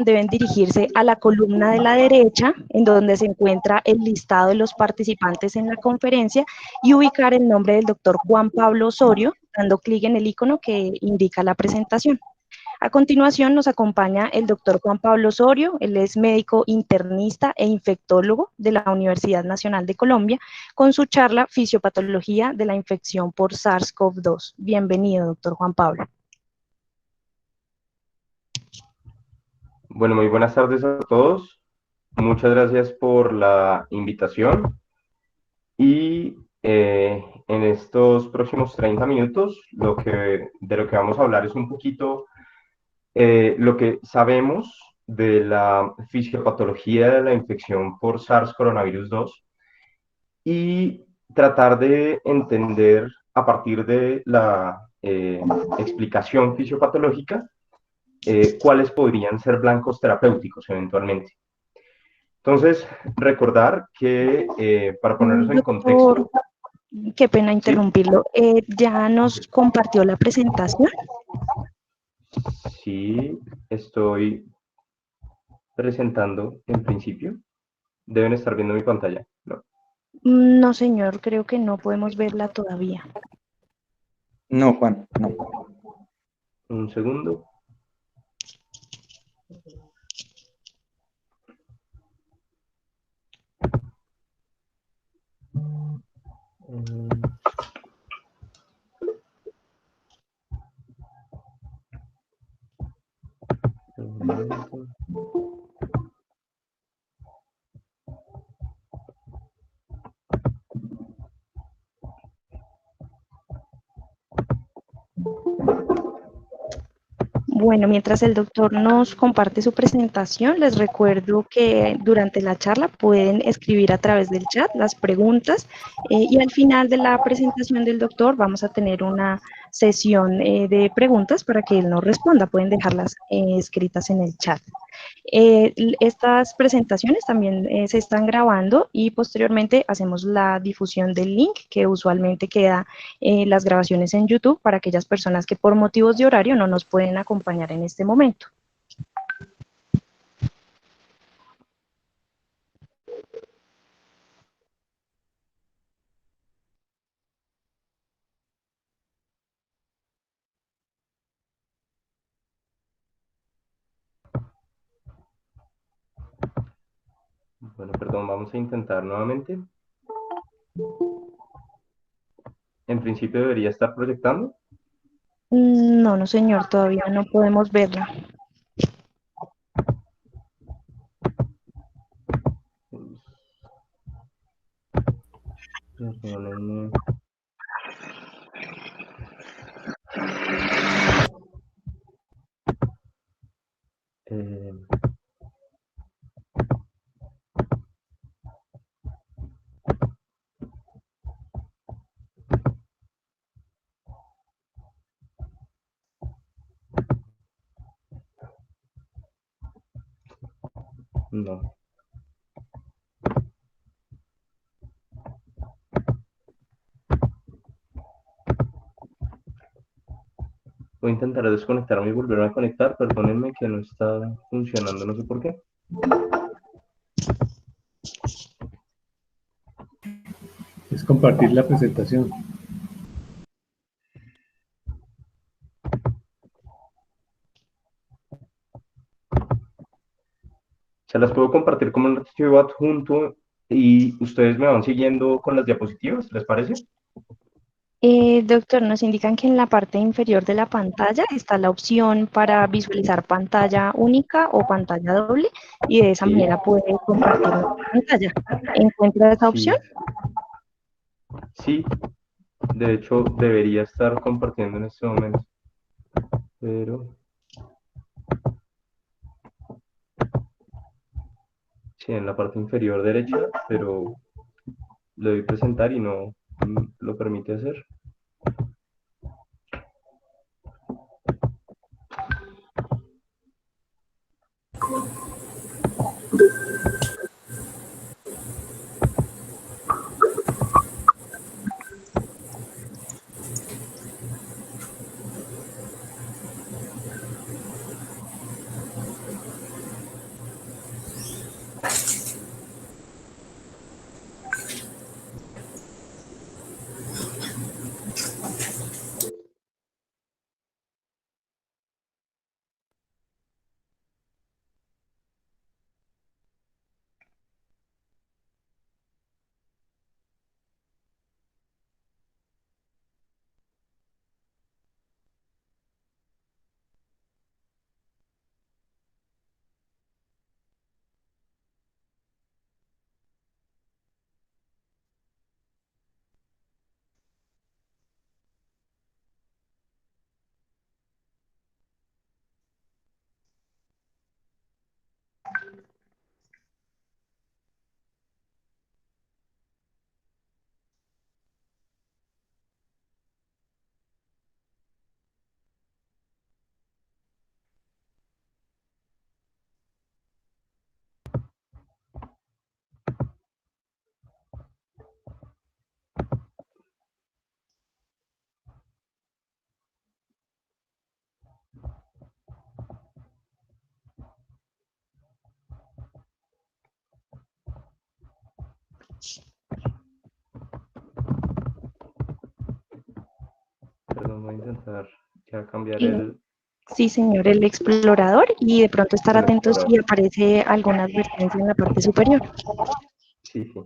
deben dirigirse a la columna de la derecha, en donde se encuentra el listado de los participantes en la conferencia, y ubicar el nombre del doctor Juan Pablo Osorio, dando clic en el icono que indica la presentación. A continuación nos acompaña el doctor Juan Pablo Osorio, él es médico internista e infectólogo de la Universidad Nacional de Colombia, con su charla Fisiopatología de la infección por SARS-CoV-2. Bienvenido, doctor Juan Pablo. Bueno, muy buenas tardes a todos. Muchas gracias por la invitación. Y en estos próximos 30 minutos, de lo que vamos a hablar es un poquito lo que sabemos de la fisiopatología de la infección por SARS-CoV-2 y tratar de entender a partir de la explicación fisiopatológica cuáles podrían ser blancos terapéuticos eventualmente. Entonces, recordar que para ponernos en Doctor, contexto, qué pena ¿sí? interrumpirlo. ¿Ya nos compartió la presentación? Sí, estoy presentando en principio. Deben estar viendo mi pantalla, ¿no? No, señor, creo que no podemos verla todavía. No, Juan, no. Un segundo. Bueno, mientras el doctor nos comparte su presentación, les recuerdo que durante la charla pueden escribir a través del chat las preguntas y al final de la presentación del doctor vamos a tener una sesión de preguntas para que él nos responda. Pueden dejarlas escritas en el chat. Estas presentaciones también se están grabando y posteriormente hacemos la difusión del link que usualmente queda las grabaciones en YouTube para aquellas personas que por motivos de horario no nos pueden acompañar en este momento. Bueno, perdón, vamos a intentar nuevamente. En principio debería estar proyectando. No, no señor, todavía no podemos verla. Perdónenme. Eh, no. Voy a intentar desconectarme y volverme a conectar. Perdónenme que no está funcionando, no sé por qué. Es compartir la presentación. Se las puedo compartir como un archivo adjunto y ustedes me van siguiendo con las diapositivas, ¿les parece? Doctor, nos indican que en la parte inferior de la pantalla está la opción para visualizar pantalla única o pantalla doble y de esa Sí, manera puede compartir la pantalla. ¿Encuentra esa opción? sí, sí. De hecho, debería estar compartiendo en este momento. Pero sí, en la parte inferior derecha, pero le doy presentar y no lo permite hacer. Perdón, voy a intentar ya cambiar Eh, Sí, señor, el explorador, y de pronto estar el atentos si explorador. aparece alguna advertencia en la parte superior. Sí, sí.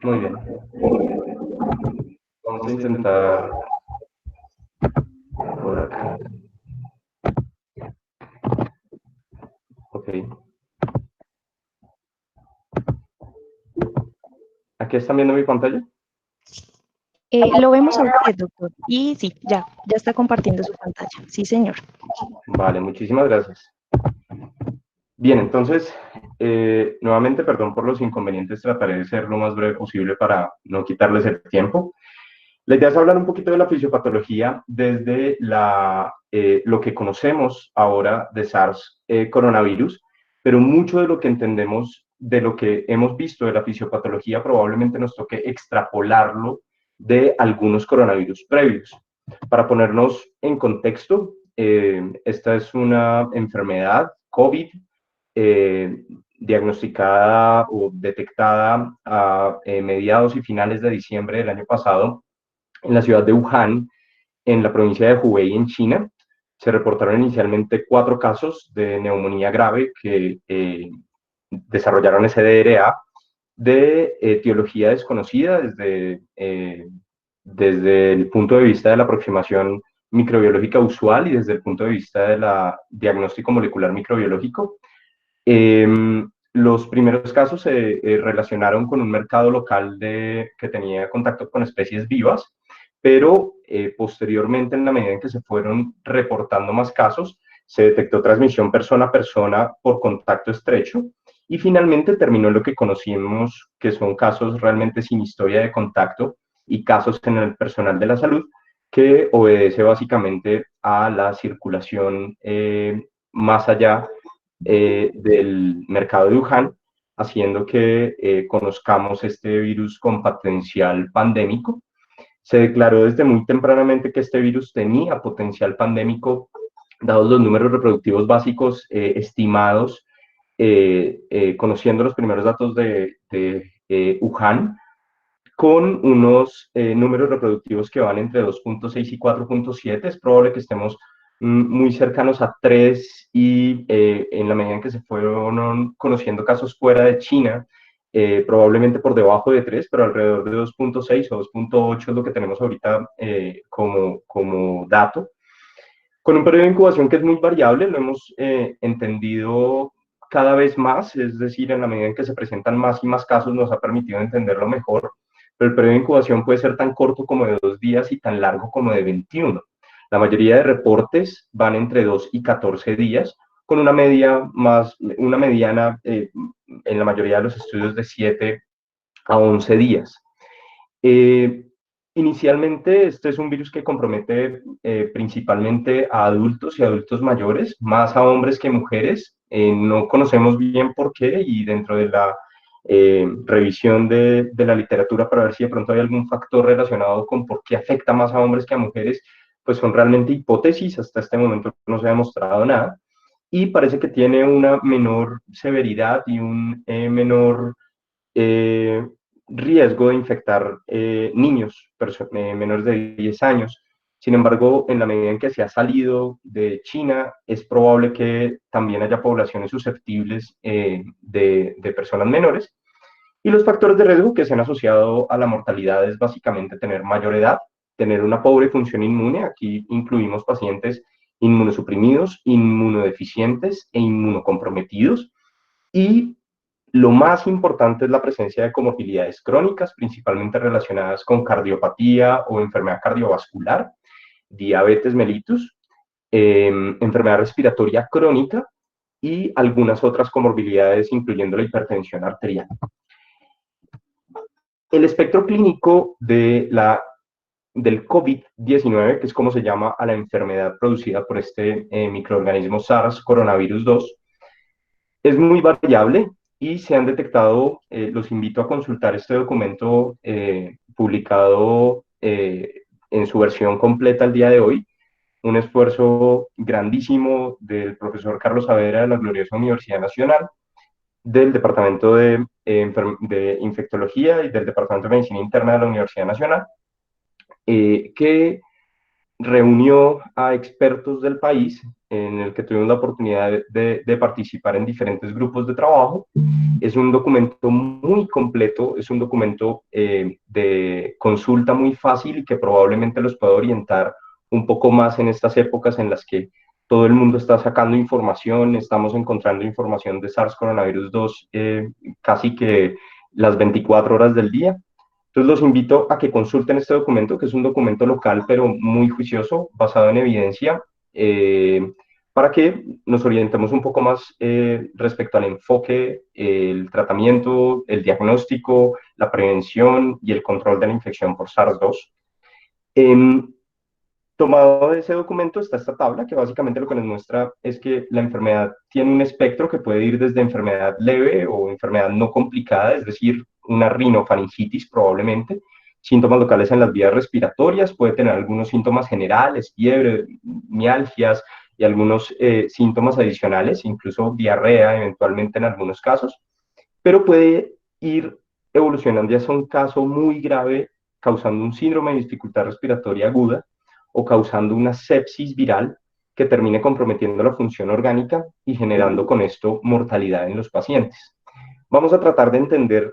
Muy bien. Vamos a intentar por acá. Ok. ¿Aquí están viendo mi pantalla? Lo vemos a usted, doctor. Y sí, ya está compartiendo su pantalla. Sí, señor. Vale, muchísimas gracias. Bien, entonces, nuevamente, perdón por los inconvenientes, trataré de ser lo más breve posible para no quitarles el tiempo. La idea es hablar un poquito de la fisiopatología desde lo que conocemos ahora de SARS coronavirus, pero mucho de lo que entendemos, de lo que hemos visto de la fisiopatología, probablemente nos toque extrapolarlo de algunos coronavirus previos. Para ponernos en contexto, esta es una enfermedad COVID diagnosticada o detectada a mediados y finales de diciembre del año pasado en la ciudad de Wuhan, en la provincia de Hubei, en China. Se reportaron inicialmente 4 casos de neumonía grave que desarrollaron SDRA de etiología desconocida desde el punto de vista de la aproximación microbiológica usual y desde el punto de vista del diagnóstico molecular microbiológico. Los primeros casos se relacionaron con un mercado local que tenía contacto con especies vivas, pero posteriormente, en la medida en que se fueron reportando más casos, se detectó transmisión persona a persona por contacto estrecho y finalmente terminó en lo que conocimos que son casos realmente sin historia de contacto y casos en el personal de la salud que obedece básicamente a la circulación más allá del mercado de Wuhan, haciendo que conozcamos este virus con potencial pandémico. Se declaró desde muy tempranamente que este virus tenía potencial pandémico, dados los números reproductivos básicos estimados, conociendo los primeros datos de Wuhan, con unos números reproductivos que van entre 2.6 y 4.7. Es probable que estemos muy cercanos a 3 y en la medida en que se fueron conociendo casos fuera de China, probablemente por debajo de 3, pero alrededor de 2.6 o 2.8 es lo que tenemos ahorita como dato. Con un periodo de incubación que es muy variable, lo hemos entendido cada vez más, es decir, en la medida en que se presentan más y más casos nos ha permitido entenderlo mejor, pero el periodo de incubación puede ser tan corto como de 2 días y tan largo como de 21. La mayoría de reportes van entre 2 y 14 días, con una mediana en la mayoría de los estudios de 7 a 11 días. Inicialmente, este es un virus que compromete principalmente a adultos y adultos mayores, más a hombres que mujeres. No conocemos bien por qué y dentro de la revisión de la literatura para ver si de pronto hay algún factor relacionado con por qué afecta más a hombres que a mujeres, pues son realmente hipótesis. Hasta este momento no se ha demostrado nada y parece que tiene una menor severidad y un menor eh, riesgo de infectar niños menores de 10 años. Sin embargo, en la medida en que se ha salido de China, es probable que también haya poblaciones susceptibles de personas menores. Y los factores de riesgo que se han asociado a la mortalidad es básicamente tener mayor edad, tener una pobre función inmune. Aquí incluimos pacientes inmunosuprimidos, inmunodeficientes e inmunocomprometidos. Y lo más importante es la presencia de comorbilidades crónicas, principalmente relacionadas con cardiopatía o enfermedad cardiovascular, diabetes mellitus, enfermedad respiratoria crónica y algunas otras comorbilidades, incluyendo la hipertensión arterial. El espectro clínico del COVID-19, que es como se llama a la enfermedad producida por este microorganismo SARS coronavirus 2, es muy variable y se han detectado, los invito a consultar este documento publicado en su versión completa el día de hoy, un esfuerzo grandísimo del profesor Carlos Saavedra de la gloriosa Universidad Nacional, del Departamento de Infectología y del Departamento de Medicina Interna de la Universidad Nacional, que reunió a expertos del país, en el que tuvimos la oportunidad de participar en diferentes grupos de trabajo. Es un documento muy completo, es un documento de consulta muy fácil y que probablemente los pueda orientar un poco más en estas épocas en las que todo el mundo está sacando información, estamos encontrando información de SARS coronavirus 2 casi que las 24 horas del día. Entonces los invito a que consulten este documento, que es un documento local, pero muy juicioso, basado en evidencia, para que nos orientemos un poco más respecto al enfoque, el tratamiento, el diagnóstico, la prevención y el control de la infección por SARS-2. Tomado de ese documento está esta tabla, que básicamente lo que nos muestra es que la enfermedad tiene un espectro que puede ir desde enfermedad leve o enfermedad no complicada, es decir, una rinofaringitis probablemente, síntomas locales en las vías respiratorias, puede tener algunos síntomas generales, fiebre, mialgias y algunos síntomas adicionales, incluso diarrea eventualmente en algunos casos, pero puede ir evolucionando ya hacia un caso muy grave, causando un síndrome de dificultad respiratoria aguda, o causando una sepsis viral que termine comprometiendo la función orgánica y generando con esto mortalidad en los pacientes. Vamos a tratar de entender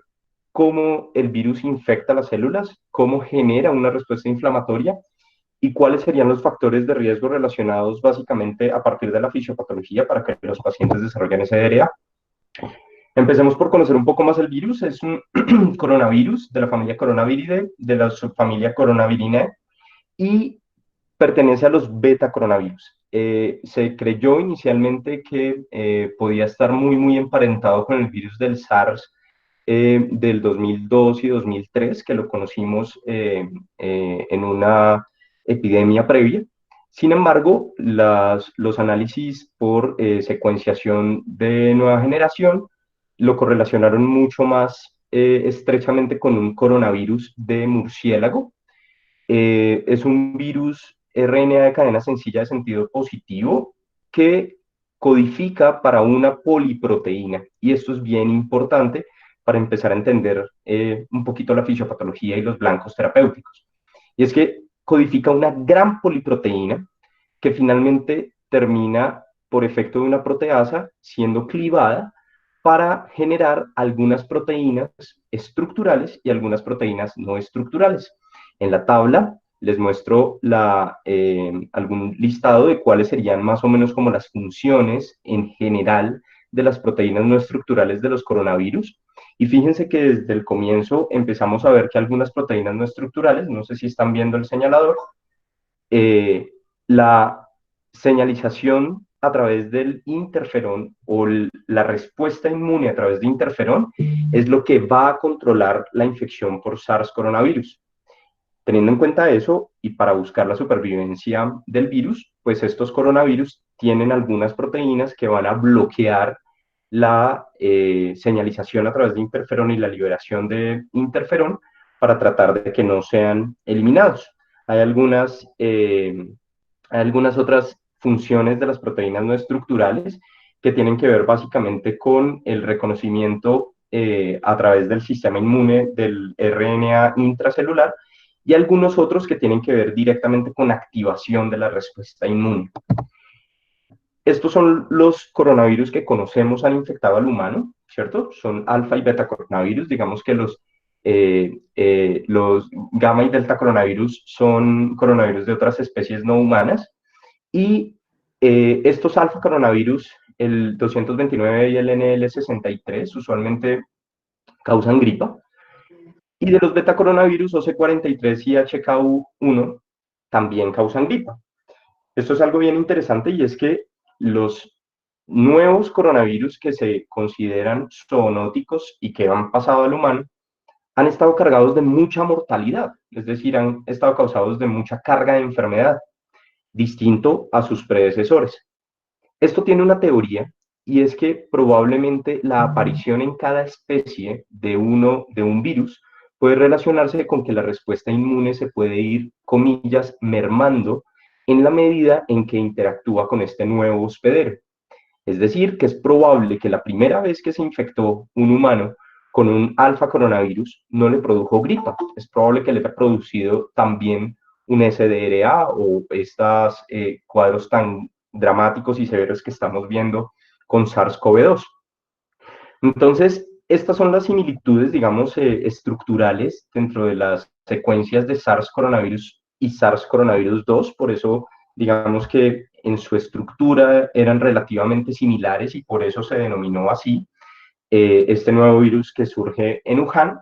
cómo el virus infecta las células, cómo genera una respuesta inflamatoria y cuáles serían los factores de riesgo relacionados básicamente a partir de la fisiopatología para que los pacientes desarrollen SDRA. Empecemos por conocer un poco más el virus. Es un coronavirus de la familia Coronaviridae, de la subfamilia Coronavirinae, y pertenece a los beta coronavirus. Se creyó inicialmente que podía estar muy emparentado con el virus del SARS del 2002 y 2003, que lo conocimos en una epidemia previa. Sin embargo, los análisis por secuenciación de nueva generación lo correlacionaron mucho más estrechamente con un coronavirus de murciélago. Es un virus RNA de cadena sencilla de sentido positivo que codifica para una poliproteína. Y esto es bien importante para empezar a entender un poquito la fisiopatología y los blancos terapéuticos. Y es que codifica una gran poliproteína que finalmente termina, por efecto de una proteasa, siendo clivada para generar algunas proteínas estructurales y algunas proteínas no estructurales. En la tabla les muestro algún listado de cuáles serían más o menos como las funciones en general de las proteínas no estructurales de los coronavirus. Y fíjense que desde el comienzo empezamos a ver que algunas proteínas no estructurales, no sé si están viendo el señalador, la señalización a través del interferón o la respuesta inmune a través de interferón es lo que va a controlar la infección por SARS coronavirus. Teniendo en cuenta eso y para buscar la supervivencia del virus, pues estos coronavirus tienen algunas proteínas que van a bloquear la señalización a través de interferón y la liberación de interferón para tratar de que no sean eliminados. Hay algunas otras funciones de las proteínas no estructurales que tienen que ver básicamente con el reconocimiento a través del sistema inmune del RNA intracelular y algunos otros que tienen que ver directamente con activación de la respuesta inmune. Estos son los coronavirus que conocemos han infectado al humano, ¿cierto? Son alfa y beta coronavirus. Digamos que los gamma y delta coronavirus son coronavirus de otras especies no humanas. Y estos alfa coronavirus, el 229 y el NL63, usualmente causan gripa. Y de los beta coronavirus, OC43 y HKU1, también causan gripa. Esto es algo bien interesante y es que los nuevos coronavirus que se consideran zoonóticos y que han pasado al humano han estado cargados de mucha mortalidad, es decir, han estado causados de mucha carga de enfermedad, distinto a sus predecesores. Esto tiene una teoría y es que probablemente la aparición en cada especie de un virus puede relacionarse con que la respuesta inmune se puede ir, comillas, mermando en la medida en que interactúa con este nuevo hospedero. Es decir, que es probable que la primera vez que se infectó un humano con un alfa coronavirus no le produjo gripa. Es probable que le haya producido también un SDRA o estos cuadros tan dramáticos y severos que estamos viendo con SARS-CoV-2. Entonces, estas son las similitudes, digamos, estructurales dentro de las secuencias de SARS coronavirus y SARS coronavirus 2, por eso digamos que en su estructura eran relativamente similares y por eso se denominó así este nuevo virus que surge en Wuhan.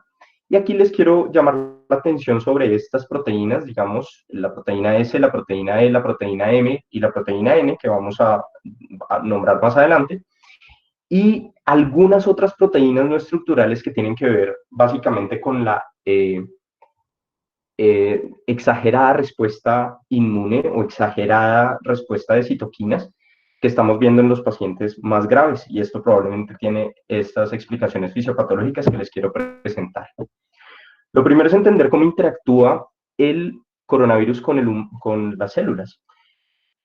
Y aquí les quiero llamar la atención sobre estas proteínas, digamos, la proteína S, la proteína E, la proteína M y la proteína N, que vamos a nombrar más adelante, y algunas otras proteínas no estructurales que tienen que ver básicamente con la exagerada respuesta inmune o exagerada respuesta de citoquinas que estamos viendo en los pacientes más graves, y esto probablemente tiene estas explicaciones fisiopatológicas que les quiero presentar. Lo primero es entender cómo interactúa el coronavirus con las células.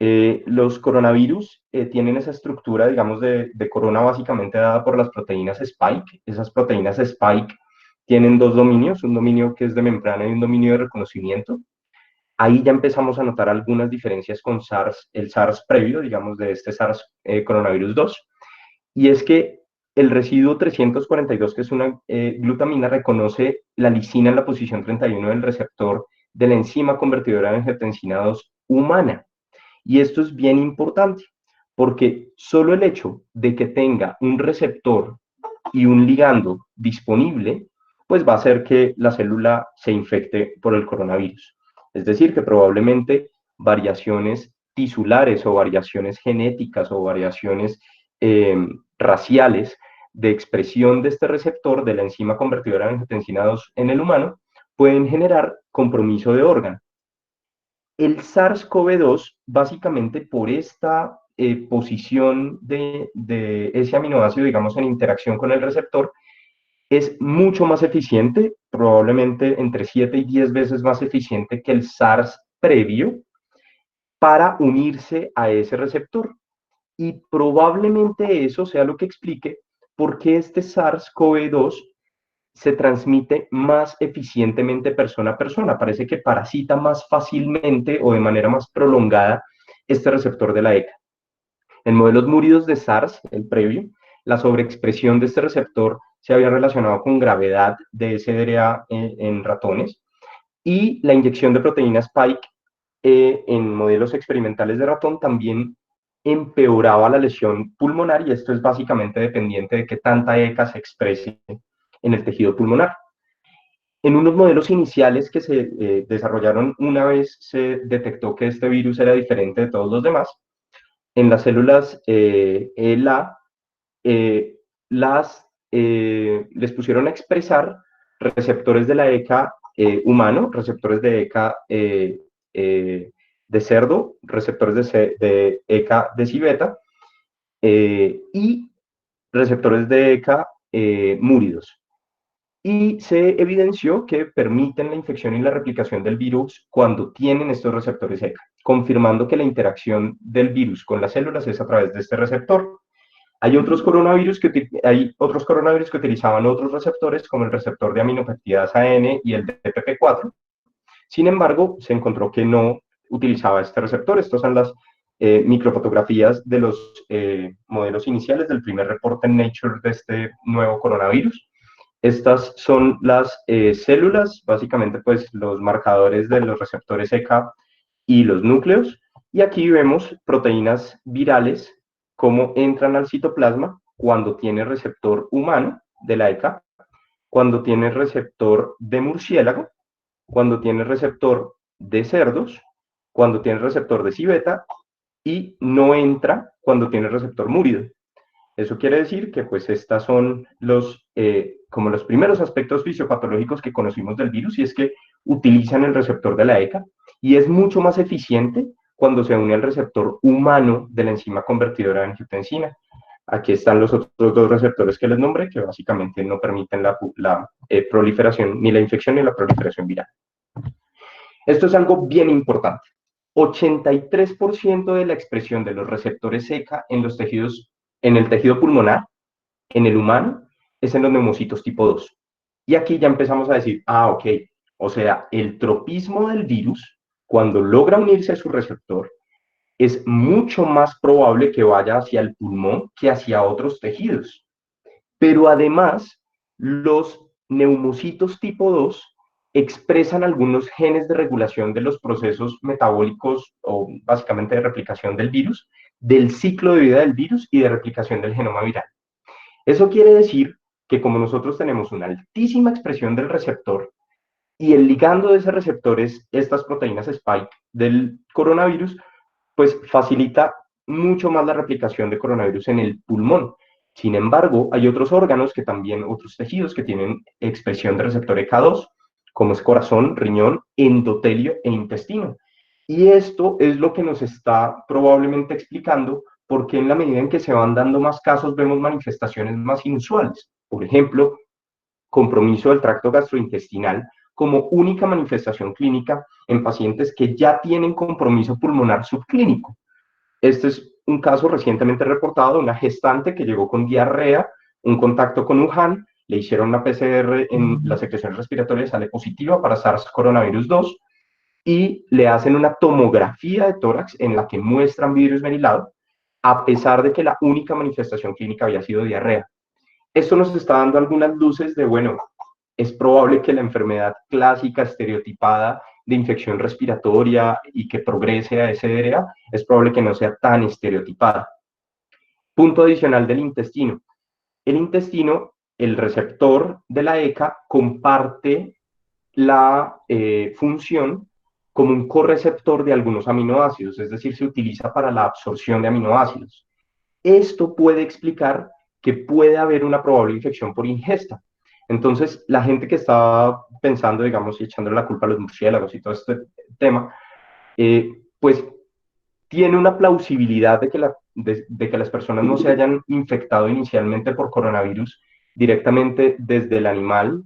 Los coronavirus tienen esa estructura, digamos, de corona básicamente dada por las proteínas Spike. Esas proteínas Spike tienen dos dominios, un dominio que es de membrana y un dominio de reconocimiento. Ahí ya empezamos a notar algunas diferencias con SARS, el SARS previo, digamos, de este SARS coronavirus 2. Y es que el residuo 342, que es una glutamina, reconoce la lisina en la posición 31 del receptor de la enzima convertidora de angiotensina 2 humana. Y esto es bien importante, porque solo el hecho de que tenga un receptor y un ligando disponible, pues va a hacer que la célula se infecte por el coronavirus. Es decir, que probablemente variaciones tisulares o variaciones genéticas o variaciones raciales de expresión de este receptor de la enzima convertidora de angiotensina 2 en el humano pueden generar compromiso de órgano. El SARS-CoV-2, básicamente por esta posición de ese aminoácido, digamos, en interacción con el receptor, es mucho más eficiente, probablemente entre 7 y 10 veces más eficiente que el SARS previo para unirse a ese receptor. Y probablemente eso sea lo que explique por qué este SARS-CoV-2 se transmite más eficientemente persona a persona. Parece que parasita más fácilmente o de manera más prolongada este receptor de la ECA. En modelos múridos de SARS, el previo, la sobreexpresión de este receptor se había relacionado con gravedad de SDRA en ratones y la inyección de proteína Spike en modelos experimentales de ratón también empeoraba la lesión pulmonar y esto es básicamente dependiente de qué tanta ECA se exprese en el tejido pulmonar. En unos modelos iniciales que se desarrollaron una vez se detectó que este virus era diferente de todos los demás, en las células ELA les pusieron a expresar receptores de la ECA humano, receptores de ECA de cerdo, receptores de ECA de civeta y receptores de ECA múridos. Y se evidenció que permiten la infección y la replicación del virus cuando tienen estos receptores ECA, confirmando que la interacción del virus con las células es a través de este receptor. Hay otros coronavirus que utilizaban otros receptores, como el receptor de aminopeptidasa N y el de PP4. Sin embargo, se encontró que no utilizaba este receptor. Estas son las microfotografías de los modelos iniciales del primer reporte en Nature de este nuevo coronavirus. Estas son las células, básicamente pues los marcadores de los receptores ECA y los núcleos. Y aquí vemos proteínas virales cómo entran al citoplasma cuando tiene receptor humano de la ECA, cuando tiene receptor de murciélago, cuando tiene receptor de cerdos, cuando tiene receptor de civeta y no entra cuando tiene receptor múrido. Eso quiere decir que pues estas son como los primeros aspectos fisiopatológicos que conocimos del virus y es que utilizan el receptor de la ECA y es mucho más eficiente cuando se une al receptor humano de la enzima convertidora de angiotensina. Aquí están los otros dos receptores que les nombré que básicamente no permiten la proliferación, ni la infección ni la proliferación viral. Esto es algo bien importante. 83% de la expresión de los receptores ECA en los tejidos, en el tejido pulmonar, en el humano, es en los neumocitos tipo 2. Y aquí ya empezamos a decir, ok, o sea, el tropismo del virus, cuando logra unirse a su receptor, es mucho más probable que vaya hacia el pulmón que hacia otros tejidos. Pero además, los neumocitos tipo 2 expresan algunos genes de regulación de los procesos metabólicos o básicamente de replicación del virus, del ciclo de vida del virus y de replicación del genoma viral. Eso quiere decir que como nosotros tenemos una altísima expresión del receptor y el ligando de ese receptor es estas proteínas spike del coronavirus, pues facilita mucho más la replicación de coronavirus en el pulmón. Sin embargo, hay otros órganos que también, otros tejidos que tienen expresión de receptor ECA2, como es corazón, riñón, endotelio e intestino. Y esto es lo que nos está probablemente explicando por qué en la medida en que se van dando más casos vemos manifestaciones más inusuales. Por ejemplo, compromiso del tracto gastrointestinal como única manifestación clínica en pacientes que ya tienen compromiso pulmonar subclínico. Este es un caso recientemente reportado de una gestante que llegó con diarrea, un contacto con Wuhan, le hicieron una PCR en la secreción respiratoria, sale positiva para SARS-CoV-2 y le hacen una tomografía de tórax en la que muestran virus verilado, a pesar de que la única manifestación clínica había sido diarrea. Esto nos está dando algunas luces de, bueno, es probable que la enfermedad clásica, estereotipada de infección respiratoria y que progrese a SDRA, es probable que no sea tan estereotipada. Punto adicional del intestino. El intestino, el receptor de la ECA, comparte la función como un correceptor de algunos aminoácidos, es decir, se utiliza para la absorción de aminoácidos. Esto puede explicar que puede haber una probable infección por ingesta. Entonces, la gente que estaba pensando, digamos, y echándole la culpa a los murciélagos y todo este tema, pues tiene una plausibilidad de que las personas no se hayan infectado inicialmente por coronavirus directamente desde el animal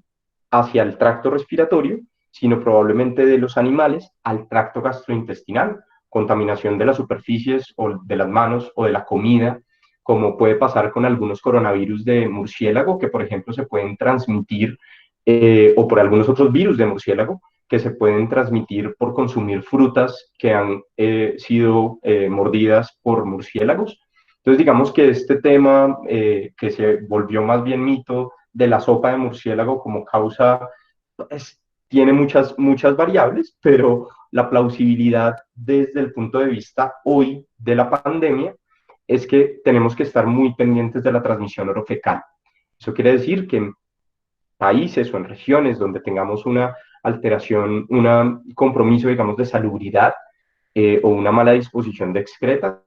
hacia el tracto respiratorio, sino probablemente de los animales al tracto gastrointestinal, contaminación de las superficies o de las manos o de la comida, como puede pasar con algunos coronavirus de murciélago, que por ejemplo se pueden transmitir, o por algunos otros virus de murciélago, que se pueden transmitir por consumir frutas que han sido mordidas por murciélagos. Entonces, digamos que este tema que se volvió más bien mito de la sopa de murciélago como causa, pues, tiene muchas variables, pero la plausibilidad desde el punto de vista hoy de la pandemia es que tenemos que estar muy pendientes de la transmisión orofecal. Eso quiere decir que en países o en regiones donde tengamos una alteración, un compromiso, digamos, de salubridad o una mala disposición de excretas,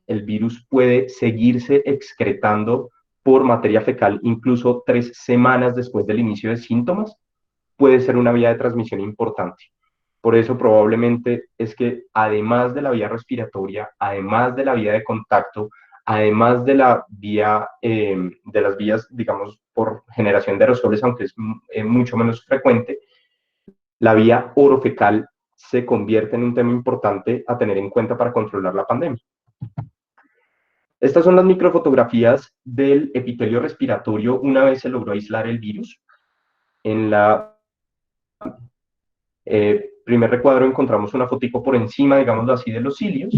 el virus puede seguirse excretando por materia fecal incluso 3 semanas después del inicio de síntomas, puede ser una vía de transmisión importante. Por eso probablemente es que además de la vía respiratoria, además de la vía de contacto, además de la vía, de las vías, digamos, por generación de aerosoles, aunque es mucho menos frecuente, la vía orofecal se convierte en un tema importante a tener en cuenta para controlar la pandemia. Estas son las microfotografías del epitelio respiratorio una vez se logró aislar el virus. En la primer recuadro encontramos una fotico por encima, digámoslo así, de los cilios,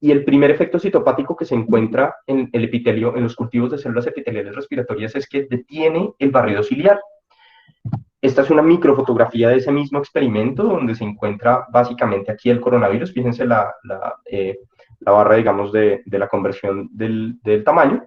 y el primer efecto citopático que se encuentra en el epitelio, en los cultivos de células epiteliales respiratorias, es que detiene el barrido ciliar. Esta es una microfotografía de ese mismo experimento, donde se encuentra básicamente aquí el coronavirus. Fíjense la barra, digamos, de la conversión del tamaño.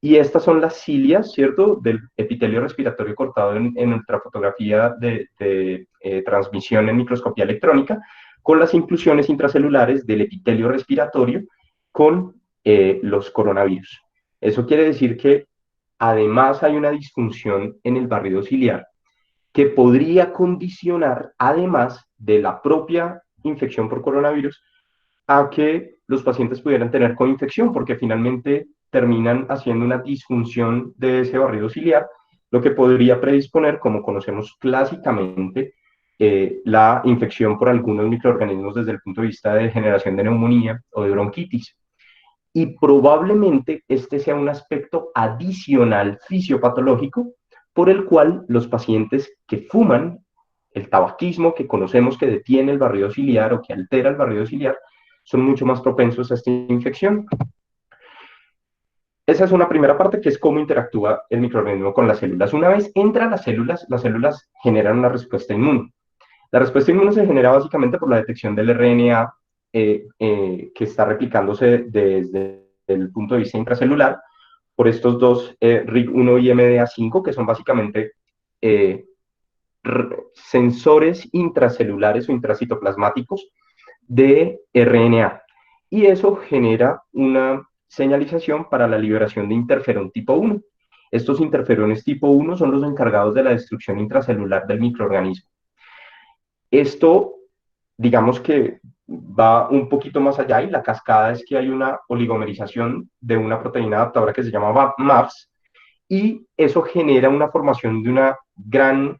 Y estas son las cilias, ¿cierto?, del epitelio respiratorio cortado en ultrafotografía de transmisión en microscopía electrónica, con las inclusiones intracelulares del epitelio respiratorio con los coronavirus. Eso quiere decir que además hay una disfunción en el barrido ciliar que podría condicionar, además de la propia infección por coronavirus, a que los pacientes pudieran tener coinfección, porque finalmente terminan haciendo una disfunción de ese barrido ciliar, lo que podría predisponer, como conocemos clásicamente, la infección por algunos microorganismos desde el punto de vista de generación de neumonía o de bronquitis. Y probablemente este sea un aspecto adicional fisiopatológico por el cual los pacientes que fuman, el tabaquismo que conocemos que detiene el barrido ciliar o que altera el barrido ciliar, son mucho más propensos a esta infección. Esa es una primera parte, que es cómo interactúa el microorganismo con las células. Una vez entran las células generan una respuesta inmune. La respuesta inmune se genera básicamente por la detección del RNA que está replicándose desde el punto de vista intracelular por estos dos RIG1 y MDA5, que son básicamente sensores intracelulares o intracitoplasmáticos de RNA. Y eso genera una señalización para la liberación de interferón tipo 1. Estos interferones tipo 1 son los encargados de la destrucción intracelular del microorganismo. Esto, digamos que va un poquito más allá, y la cascada es que hay una oligomerización de una proteína adaptadora que se llama MAPS, y eso genera una formación de una gran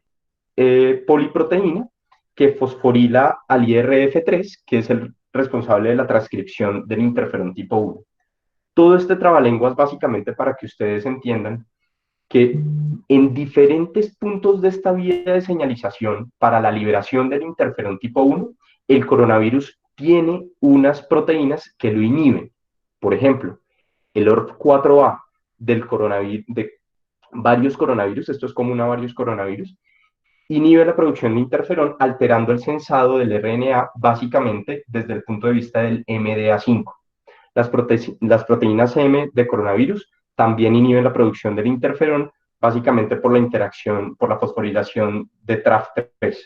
poliproteína que fosforila al IRF3, que es el responsable de la transcripción del interferón tipo 1. Todo este trabalenguas básicamente para que ustedes entiendan que en diferentes puntos de esta vía de señalización para la liberación del interferón tipo 1, el coronavirus tiene unas proteínas que lo inhiben. Por ejemplo, el ORF4A del coronavirus, de varios coronavirus, esto es común a varios coronavirus, inhibe la producción de interferón, alterando el sensado del RNA básicamente desde el punto de vista del MDA5. Las proteínas M de coronavirus también inhiben la producción del interferón, básicamente por la interacción, por la fosforilación de TRAF3.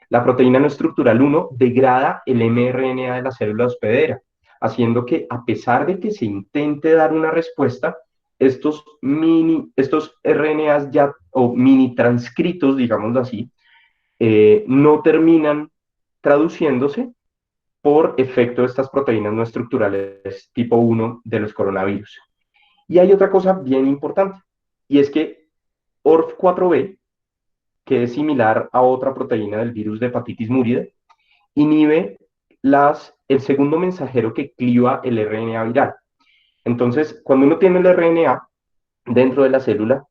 La proteína no estructural 1 degrada el mRNA de la célula hospedera, haciendo que, a pesar de que se intente dar una respuesta, estos RNAs ya, o mini transcritos, digámoslo así, no terminan traduciéndose por efecto de estas proteínas no estructurales tipo 1 de los coronavirus. Y hay otra cosa bien importante, y es que ORF4b, que es similar a otra proteína del virus de hepatitis muride, inhibe el segundo mensajero que cliva el RNA viral. Entonces, cuando uno tiene el RNA dentro de la célula,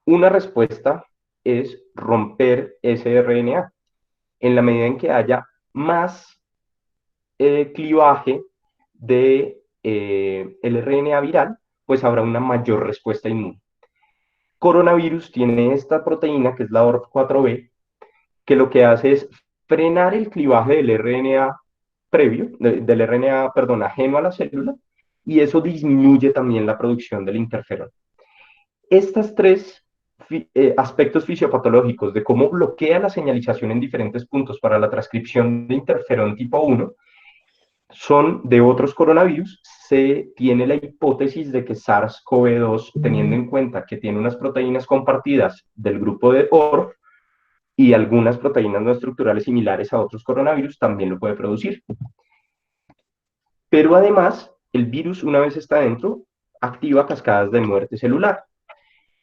una respuesta es romper ese RNA. En la medida en que haya más clivaje de el RNA viral, pues habrá una mayor respuesta inmune. Coronavirus tiene esta proteína, que es la ORF4b, que lo que hace es frenar el clivaje del RNA previo, del RNA, perdón, ajeno a la célula, y eso disminuye también la producción del interferón. Estos tres aspectos fisiopatológicos de cómo bloquea la señalización en diferentes puntos para la transcripción de interferón tipo 1 son de otros coronavirus. Se tiene la hipótesis de que SARS-CoV-2, teniendo en cuenta que tiene unas proteínas compartidas del grupo de ORF y algunas proteínas no estructurales similares a otros coronavirus, también lo puede producir. Pero además, el virus, una vez está dentro, activa cascadas de muerte celular.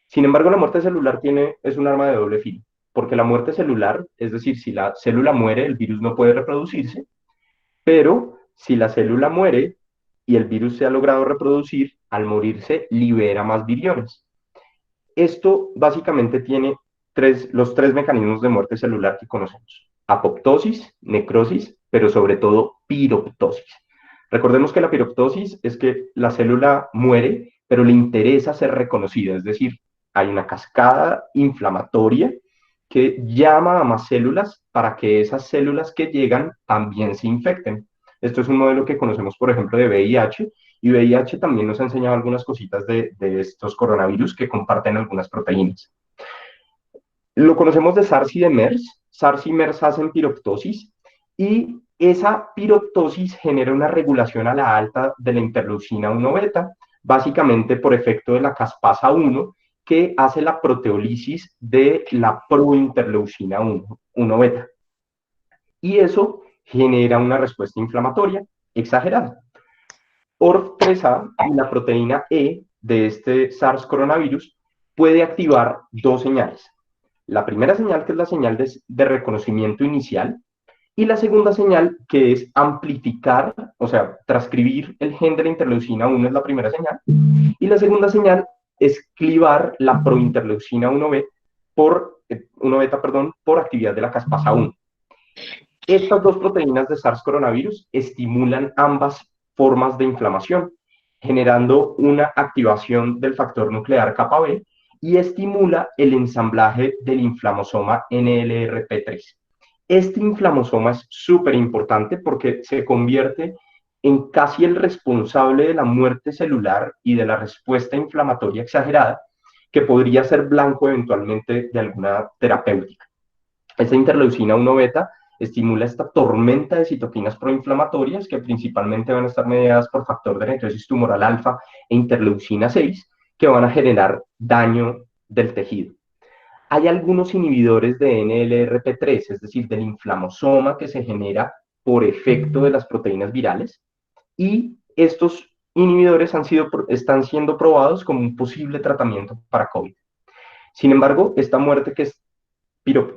Sin embargo, la muerte celular es un arma de doble filo, porque la muerte celular, es decir, si la célula muere, el virus no puede reproducirse, pero si la célula muere y el virus se ha logrado reproducir, al morirse libera más viriones. Esto básicamente tiene los tres mecanismos de muerte celular que conocemos: apoptosis, necrosis, pero sobre todo piroptosis. Recordemos que la piroptosis es que la célula muere, pero le interesa ser reconocida, es decir, hay una cascada inflamatoria que llama a más células para que esas células que llegan también se infecten. Esto es un modelo que conocemos, por ejemplo, de VIH, y VIH también nos ha enseñado algunas cositas de estos coronavirus que comparten algunas proteínas. Lo conocemos de SARS y de MERS. SARS y MERS hacen piroptosis, y esa piroptosis genera una regulación a la alta de la interleucina 1 beta, básicamente por efecto de la caspasa 1, que hace la proteólisis de la prointerleucina 1 beta. Y eso genera una respuesta inflamatoria exagerada. ORF3A y la proteína E de este SARS coronavirus puede activar dos señales. La primera señal, que es la señal de reconocimiento inicial, y la segunda señal, que es amplificar, o sea, transcribir el gen de la interleucina 1, es la primera señal, y la segunda señal es clivar la prointerleucina 1 beta, por actividad de la caspasa 1. Estas dos proteínas de SARS coronavirus estimulan ambas formas de inflamación, generando una activación del factor nuclear kappa B, y estimula el ensamblaje del inflamosoma NLRP3. Este inflamosoma es súper importante porque se convierte en casi el responsable de la muerte celular y de la respuesta inflamatoria exagerada, que podría ser blanco eventualmente de alguna terapéutica. Esta interleucina 1 beta estimula esta tormenta de citoquinas proinflamatorias, que principalmente van a estar mediadas por factor de necrosis tumoral alfa e interleucina 6, que van a generar daño del tejido. Hay algunos inhibidores de NLRP3, es decir, del inflamosoma que se genera por efecto de las proteínas virales, y estos inhibidores están siendo probados como un posible tratamiento para COVID. Sin embargo, esta muerte que es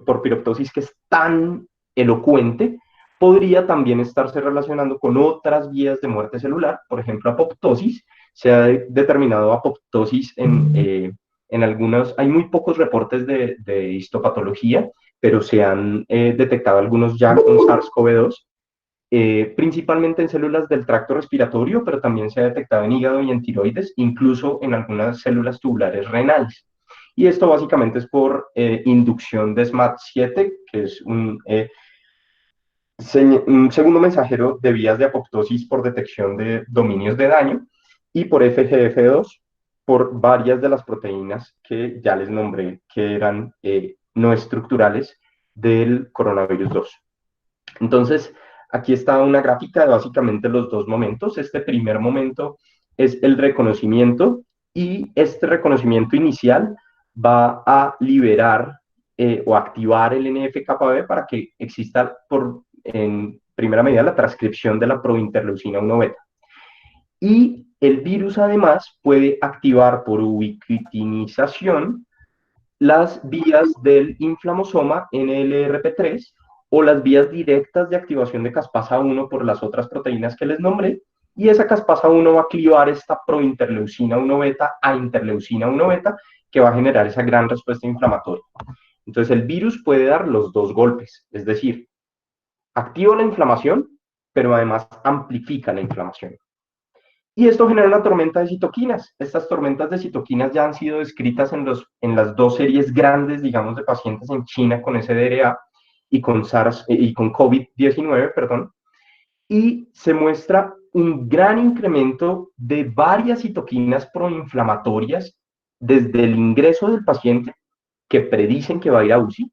por piroptosis, que es tan elocuente, podría también estarse relacionando con otras vías de muerte celular, por ejemplo, apoptosis. Se ha determinado apoptosis en algunos, hay muy pocos reportes de histopatología, pero se han detectado algunos ya con SARS-CoV-2, principalmente en células del tracto respiratorio, pero también se ha detectado en hígado y en tiroides, incluso en algunas células tubulares renales. Y esto básicamente es por inducción de SMAD7, que es un segundo mensajero de vías de apoptosis por detección de dominios de daño, y por FGF2, por varias de las proteínas que ya les nombré, que eran no estructurales del coronavirus 2. Entonces, aquí está una gráfica de básicamente los dos momentos. Este primer momento es el reconocimiento, y este reconocimiento inicial va a liberar o activar el NF-κB para que exista primera medida, la transcripción de la prointerleucina 1 beta. Y el virus además puede activar por ubiquitinización las vías del inflamosoma NLRP3 o las vías directas de activación de caspasa 1 por las otras proteínas que les nombré, y esa caspasa 1 va a clivar esta prointerleucina 1 beta a interleucina 1 beta, que va a generar esa gran respuesta inflamatoria. Entonces el virus puede dar los dos golpes, es decir, activa la inflamación, pero además amplifica la inflamación. Y esto genera una tormenta de citoquinas. Estas tormentas de citoquinas ya han sido descritas en las dos series grandes, digamos, de pacientes en China con SDRA y con SARS y con COVID-19, perdón. Y se muestra un gran incremento de varias citoquinas proinflamatorias desde el ingreso del paciente, que predicen que va a ir a UCI,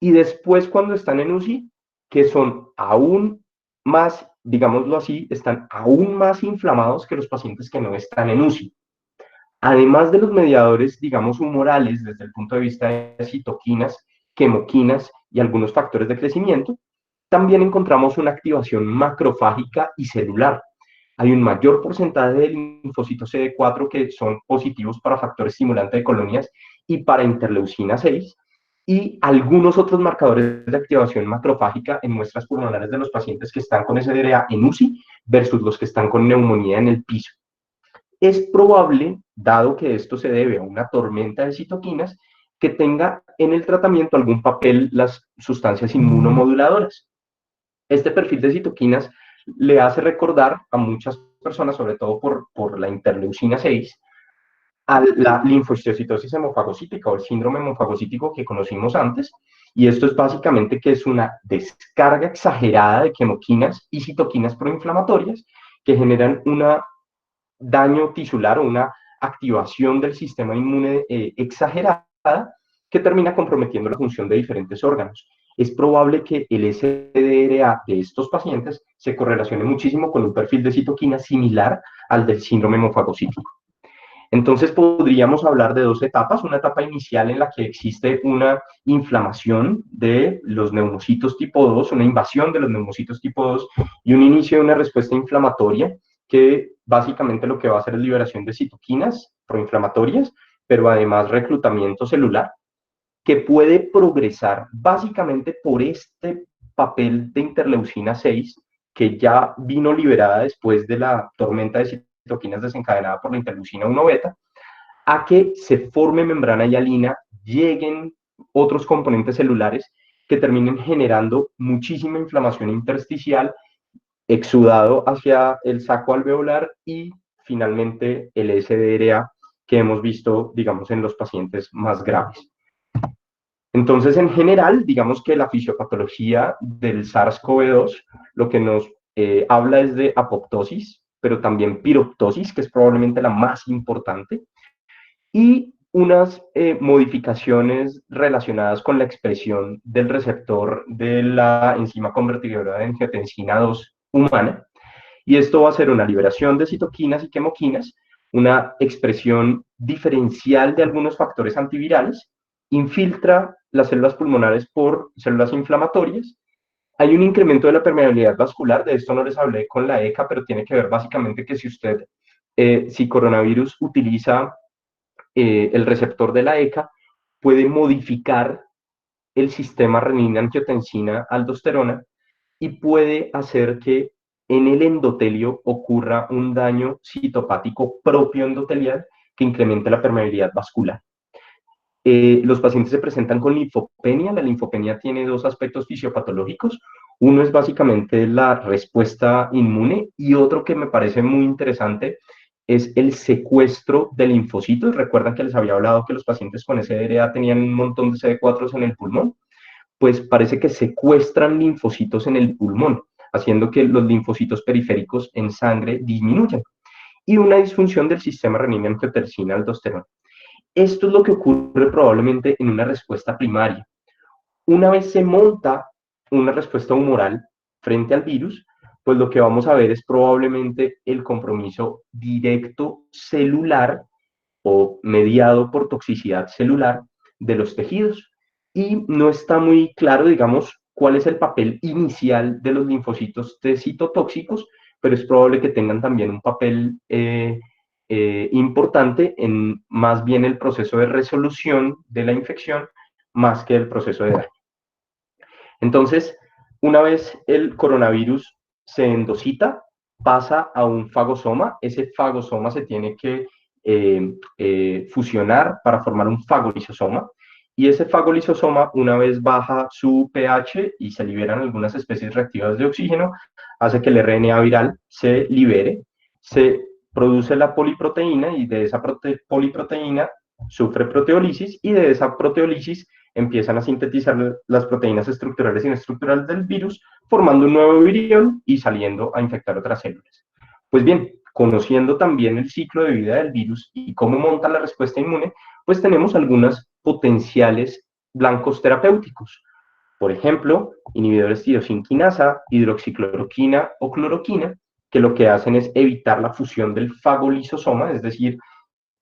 y después cuando están en UCI, que son aún más, digámoslo así, están aún más inflamados que los pacientes que no están en UCI. Además de los mediadores, digamos, humorales, desde el punto de vista de citoquinas, quemoquinas y algunos factores de crecimiento, también encontramos una activación macrofágica y celular. Hay un mayor porcentaje de linfocitos CD4 que son positivos para factor estimulante de colonias y para interleucina 6, y algunos otros marcadores de activación macrofágica en muestras pulmonares de los pacientes que están con SDRA en UCI versus los que están con neumonía en el piso. Es probable, dado que esto se debe a una tormenta de citoquinas, que tenga en el tratamiento algún papel las sustancias inmunomoduladoras. Este perfil de citoquinas le hace recordar a muchas personas, sobre todo por la interleucina 6, a la linfocistosis hemofagocítica o el síndrome hemofagocítico que conocimos antes, y esto es básicamente que es una descarga exagerada de quemoquinas y citoquinas proinflamatorias que generan un daño tisular o una activación del sistema inmune exagerada que termina comprometiendo la función de diferentes órganos. Es probable que el SDRA de estos pacientes se correlacione muchísimo con un perfil de citoquina similar al del síndrome hemofagocítico. Entonces podríamos hablar de dos etapas, una etapa inicial en la que existe una inflamación de los neumocitos tipo 2, una invasión de los neumocitos tipo 2 y un inicio de una respuesta inflamatoria que básicamente lo que va a hacer es liberación de citoquinas proinflamatorias, pero además reclutamiento celular, que puede progresar básicamente por este papel de interleucina 6, que ya vino liberada después de la tormenta de citoquinas desencadenada por la interleucina 1 beta, a que se forme membrana hialina, lleguen otros componentes celulares que terminen generando muchísima inflamación intersticial, exudado hacia el saco alveolar y finalmente el SDRA que hemos visto, digamos, en los pacientes más graves. Entonces, en general, digamos que la fisiopatología del SARS-CoV-2 lo que nos habla es de apoptosis, pero también piroptosis, que es probablemente la más importante, y unas modificaciones relacionadas con la expresión del receptor de la enzima convertidora de angiotensina 2 humana, y esto va a ser una liberación de citoquinas y quemoquinas, una expresión diferencial de algunos factores antivirales, infiltra las células pulmonares por células inflamatorias. Hay un incremento de la permeabilidad vascular, de esto no les hablé con la ECA, pero tiene que ver básicamente que si coronavirus utiliza el receptor de la ECA, puede modificar el sistema renina-angiotensina-aldosterona y puede hacer que en el endotelio ocurra un daño citopático propio endotelial que incremente la permeabilidad vascular. Los pacientes se presentan con linfopenia. La linfopenia tiene dos aspectos fisiopatológicos. Uno es básicamente la respuesta inmune y otro que me parece muy interesante es el secuestro de linfocitos. Recuerdan que les había hablado que los pacientes con SDRA tenían un montón de CD4 en el pulmón. Pues parece que secuestran linfocitos en el pulmón, haciendo que los linfocitos periféricos en sangre disminuyan. Y una disfunción del sistema renina-angiotensina-aldosterona. Esto es lo que ocurre probablemente en una respuesta primaria. Una vez se monta una respuesta humoral frente al virus, pues lo que vamos a ver es probablemente el compromiso directo celular o mediado por toxicidad celular de los tejidos. Y no está muy claro, digamos, cuál es el papel inicial de los linfocitos T citotóxicos, pero es probable que tengan también un papel importante en más bien el proceso de resolución de la infección, más que el proceso de daño. Entonces, una vez el coronavirus se endocita, pasa a un fagosoma. Ese fagosoma se tiene que fusionar para formar un fagolisosoma. Y ese fagolisosoma, una vez baja su pH y se liberan algunas especies reactivas de oxígeno, hace que el RNA viral se libere, se produce la poliproteína y de esa poliproteína sufre proteólisis y de esa proteólisis empiezan a sintetizar las proteínas estructurales y no estructurales del virus, formando un nuevo virión y saliendo a infectar otras células. Pues bien, conociendo también el ciclo de vida del virus y cómo monta la respuesta inmune, pues tenemos algunos potenciales blancos terapéuticos. Por ejemplo, inhibidores tirosinquinasa, hidroxicloroquina o cloroquina, que lo que hacen es evitar la fusión del fagolisosoma, es decir,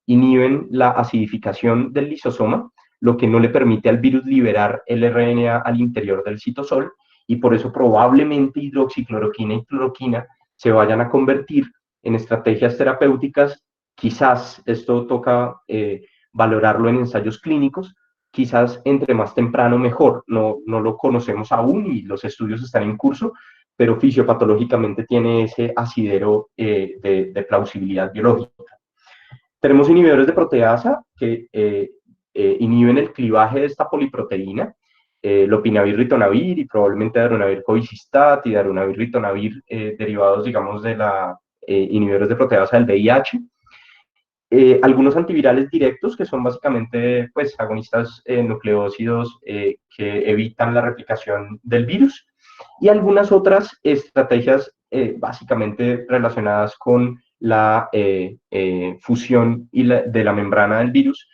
inhiben la acidificación del lisosoma, lo que no le permite al virus liberar el RNA al interior del citosol, y por eso probablemente hidroxicloroquina y cloroquina se vayan a convertir en estrategias terapéuticas. Quizás esto toca valorarlo en ensayos clínicos, quizás entre más temprano mejor, no lo conocemos aún y los estudios están en curso, pero fisiopatológicamente tiene ese asidero de plausibilidad biológica. Tenemos inhibidores de proteasa que inhiben el clivaje de esta poliproteína, lopinavir, ritonavir y probablemente darunavir cobicistat y darunavir, ritonavir, derivados, digamos, de la inhibidores de proteasa del VIH. Algunos antivirales directos que son básicamente pues, agonistas nucleócidos que evitan la replicación del virus, y algunas otras estrategias básicamente relacionadas con la fusión de la membrana del virus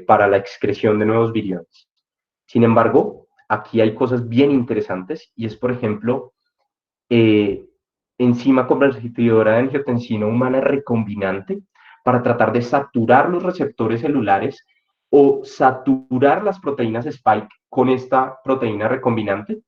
para la excreción de nuevos viriones. Sin embargo, aquí hay cosas bien interesantes y es, por ejemplo, enzima convertidora de angiotensina humana recombinante para tratar de saturar los receptores celulares o saturar las proteínas spike con esta proteína recombinante,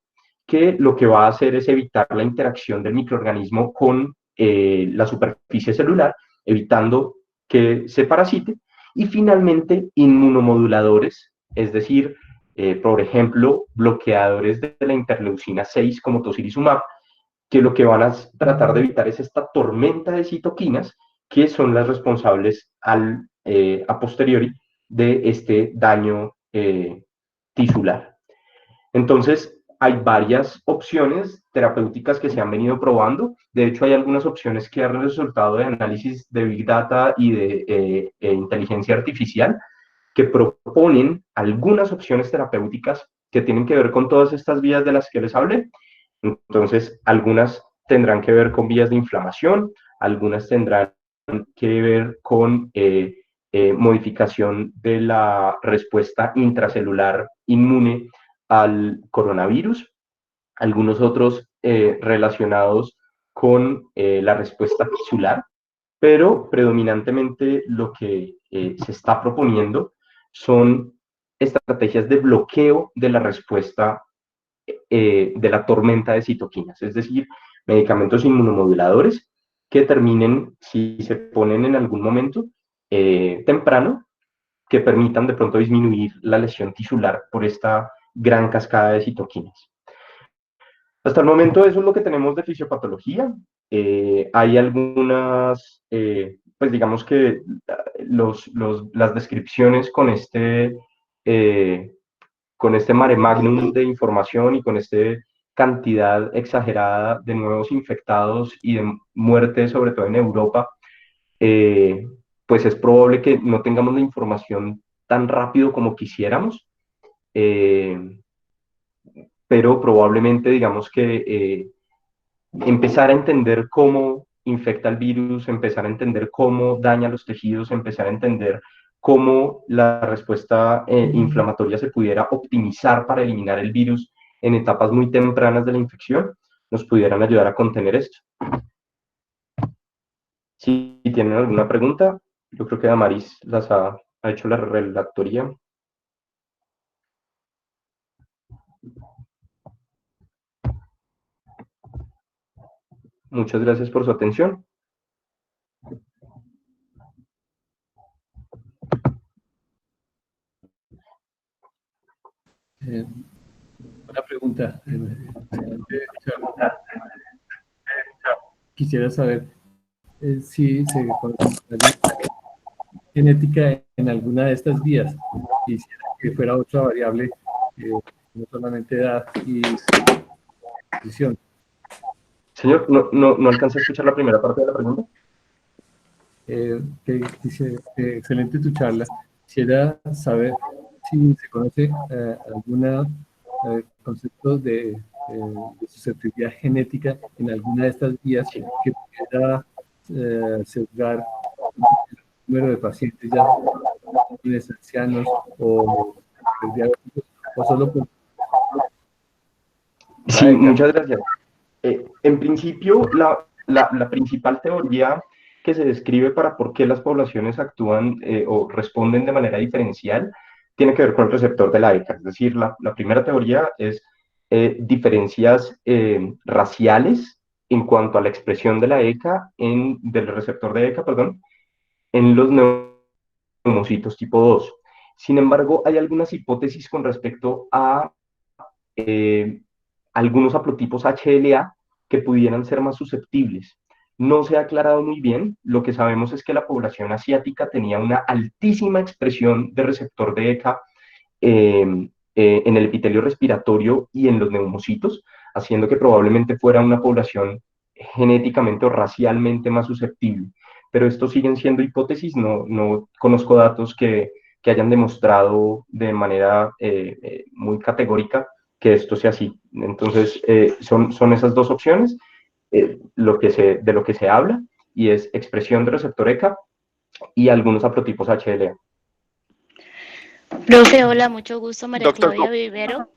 que lo que va a hacer es evitar la interacción del microorganismo con la superficie celular, evitando que se parasite. Y finalmente, inmunomoduladores, es decir, por ejemplo, bloqueadores de la interleucina 6 como tocilizumab, que lo que van a tratar de evitar es esta tormenta de citoquinas que son las responsables a posteriori de este daño tisular. Entonces, hay varias opciones terapéuticas que se han venido probando. De hecho, hay algunas opciones que han resultado de análisis de Big Data y de inteligencia artificial que proponen algunas opciones terapéuticas que tienen que ver con todas estas vías de las que les hablé. Entonces, algunas tendrán que ver con vías de inflamación, algunas tendrán que ver con modificación de la respuesta intracelular inmune al coronavirus, algunos otros relacionados con la respuesta tisular, pero predominantemente lo que se está proponiendo son estrategias de bloqueo de la respuesta de la tormenta de citoquinas, es decir, medicamentos inmunomoduladores que terminen, si se ponen en algún momento temprano, que permitan de pronto disminuir la lesión tisular por esta gran cascada de citoquinas. Hasta el momento eso es lo que tenemos de fisiopatología. Hay algunas, pues digamos que las descripciones con este mare magnum de información y con esta cantidad exagerada de nuevos infectados y de muerte, sobre todo en Europa, pues es probable que no tengamos la información tan rápido como quisiéramos, pero probablemente digamos que empezar a entender cómo infecta el virus, empezar a entender cómo daña los tejidos, empezar a entender cómo la respuesta inflamatoria se pudiera optimizar para eliminar el virus en etapas muy tempranas de la infección, nos pudieran ayudar a contener esto. Si tienen alguna pregunta, yo creo que Damaris las ha hecho la relatoría. Muchas gracias por su atención. Una pregunta. Quisiera saber si se conoce alguna genética en alguna de estas vías. Quisiera que fuera otra variable, no solamente edad y posición. Señor, no alcancé a escuchar la primera parte de la pregunta. Excelente tu charla. Quisiera saber si se conoce alguna concepto de susceptibilidad genética en alguna de estas vías Sí. que pudiera sesgar el número de pacientes ya ancianos o diabéticos, o solo por la Sí, ECA. muchas gracias. En principio, la principal teoría que se describe para por qué las poblaciones actúan o responden de manera diferencial tiene que ver con el receptor de la ECA. Es decir, la primera teoría es diferencias raciales en cuanto a la expresión de la ECA, del receptor de ECA, perdón, en los neumocitos tipo 2. Sin embargo, hay algunas hipótesis con respecto a eh, algunos haplotipos HLA que pudieran ser más susceptibles. No se ha aclarado muy bien. Lo que sabemos es que la población asiática tenía una altísima expresión de receptor de ECA en el epitelio respiratorio y en los neumocitos, haciendo que probablemente fuera una población genéticamente o racialmente más susceptible. Pero estos siguen siendo hipótesis, no conozco datos que hayan demostrado de manera muy categórica que esto sea así. Entonces, son esas dos opciones de lo que se habla, y es expresión de receptor ECA y algunos haplotipos HLA. Profe, hola, mucho gusto, María Doctor, Claudia Vivero.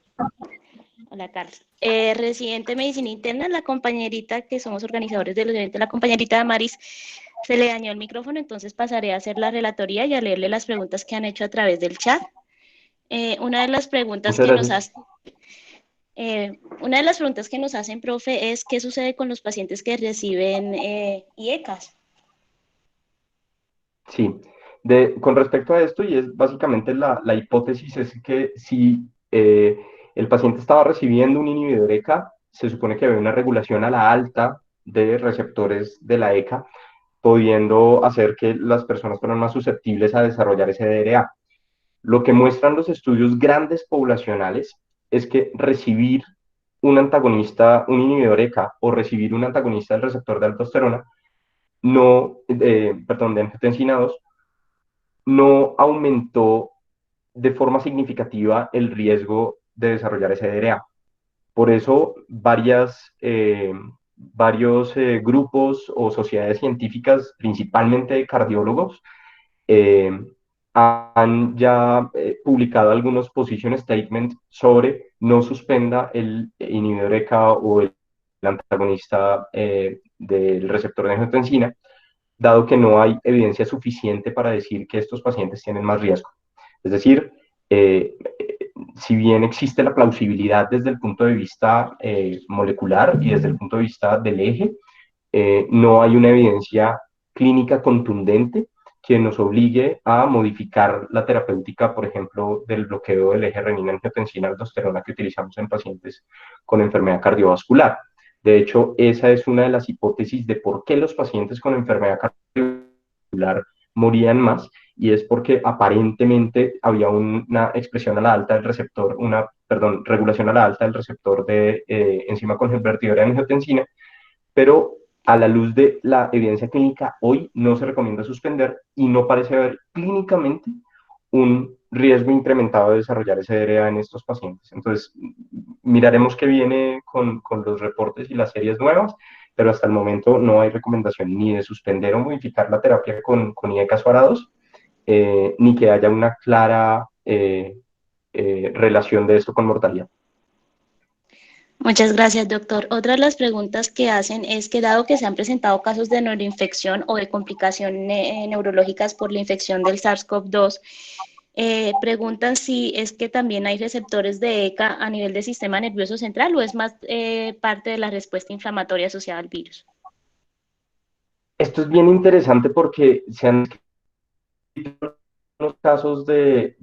Hola, Carlos. Residente de Medicina Interna, la compañerita que somos organizadores de los eventos, la compañerita de Maris, se le dañó el micrófono, entonces pasaré a hacer la relatoría y a leerle las preguntas que han hecho a través del chat. Una de las preguntas Muchas que nos gracias. hacen, profe, es ¿qué sucede con los pacientes que reciben IECAS? Sí, con respecto a esto, y es básicamente la hipótesis, es que si el paciente estaba recibiendo un inhibidor ECA, se supone que había una regulación a la alta de receptores de la ECA, pudiendo hacer que las personas fueran más susceptibles a desarrollar ese DRA. Lo que muestran los estudios grandes poblacionales es que recibir un antagonista, un inhibidor ECA, o recibir un antagonista del receptor de aldosterona, de angiotensina 2, no aumentó de forma significativa el riesgo de desarrollar ese DRA. Por eso varios grupos o sociedades científicas, principalmente de cardiólogos, eh, han ya publicado algunos position statements sobre no suspenda el inhibidor ECA o el antagonista del receptor de angiotensina, dado que no hay evidencia suficiente para decir que estos pacientes tienen más riesgo. Es decir, si bien existe la plausibilidad desde el punto de vista molecular y desde el punto de vista del eje, no hay una evidencia clínica contundente que nos obligue a modificar la terapéutica, por ejemplo, del bloqueo del eje renina-angiotensina-aldosterona que utilizamos en pacientes con enfermedad cardiovascular. De hecho, esa es una de las hipótesis de por qué los pacientes con enfermedad cardiovascular morían más, y es porque aparentemente había una expresión a la alta del receptor, regulación a la alta del receptor de enzima convertidora de angiotensina, pero a la luz de la evidencia clínica, hoy no se recomienda suspender y no parece haber clínicamente un riesgo incrementado de desarrollar ese DRA en estos pacientes. Entonces, miraremos qué viene con los reportes y las series nuevas, pero hasta el momento no hay recomendación ni de suspender o modificar la terapia con IECAS varados, ni que haya una clara relación de esto con mortalidad. Muchas gracias, doctor. Otra de las preguntas que hacen es que dado que se han presentado casos de neuroinfección o de complicaciones neurológicas por la infección del SARS-CoV-2, preguntan si es que también hay receptores de ECA a nivel del sistema nervioso central o es más parte de la respuesta inflamatoria asociada al virus. Esto es bien interesante porque se han escrito unos casos de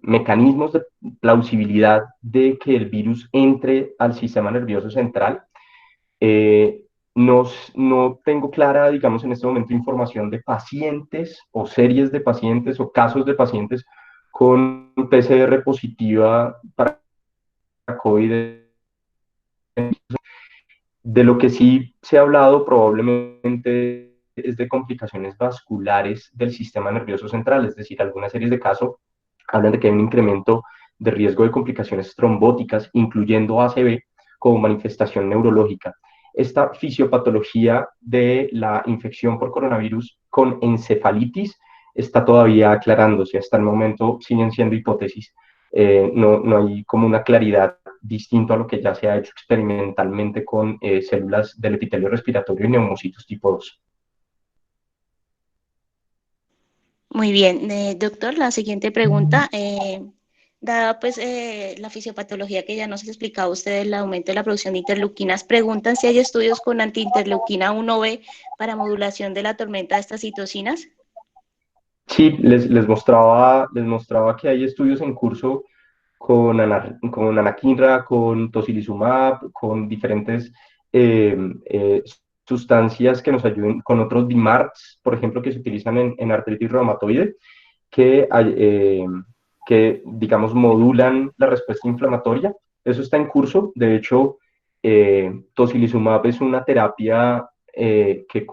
mecanismos de plausibilidad de que el virus entre al sistema nervioso central. Eh, no tengo clara, digamos, en este momento información de pacientes o series de pacientes o casos de pacientes con PCR positiva para COVID. De lo que sí se ha hablado probablemente es de complicaciones vasculares del sistema nervioso central, es decir, algunas series de casos hablan de que hay un incremento de riesgo de complicaciones trombóticas, incluyendo ACV, como manifestación neurológica. Esta fisiopatología de la infección por coronavirus con encefalitis está todavía aclarándose. Hasta el momento siguen siendo hipótesis. No hay como una claridad distinto a lo que ya se ha hecho experimentalmente con células del epitelio respiratorio y neumocitos tipo 2. Muy bien, doctor, la siguiente pregunta. Dada pues la fisiopatología que ya nos ha explicado usted, el aumento de la producción de interleuquinas, preguntan si hay estudios con antiinterleuquina 1B para modulación de la tormenta de estas citocinas. Sí, les mostraba que hay estudios en curso con anakinra, con tocilizumab, con diferentes eh, eh, sustancias que nos ayuden, con otros DMARDs, por ejemplo, que se utilizan en artritis reumatoide, que, que, digamos, modulan la respuesta inflamatoria. Eso está en curso. De hecho, tocilizumab es una terapia que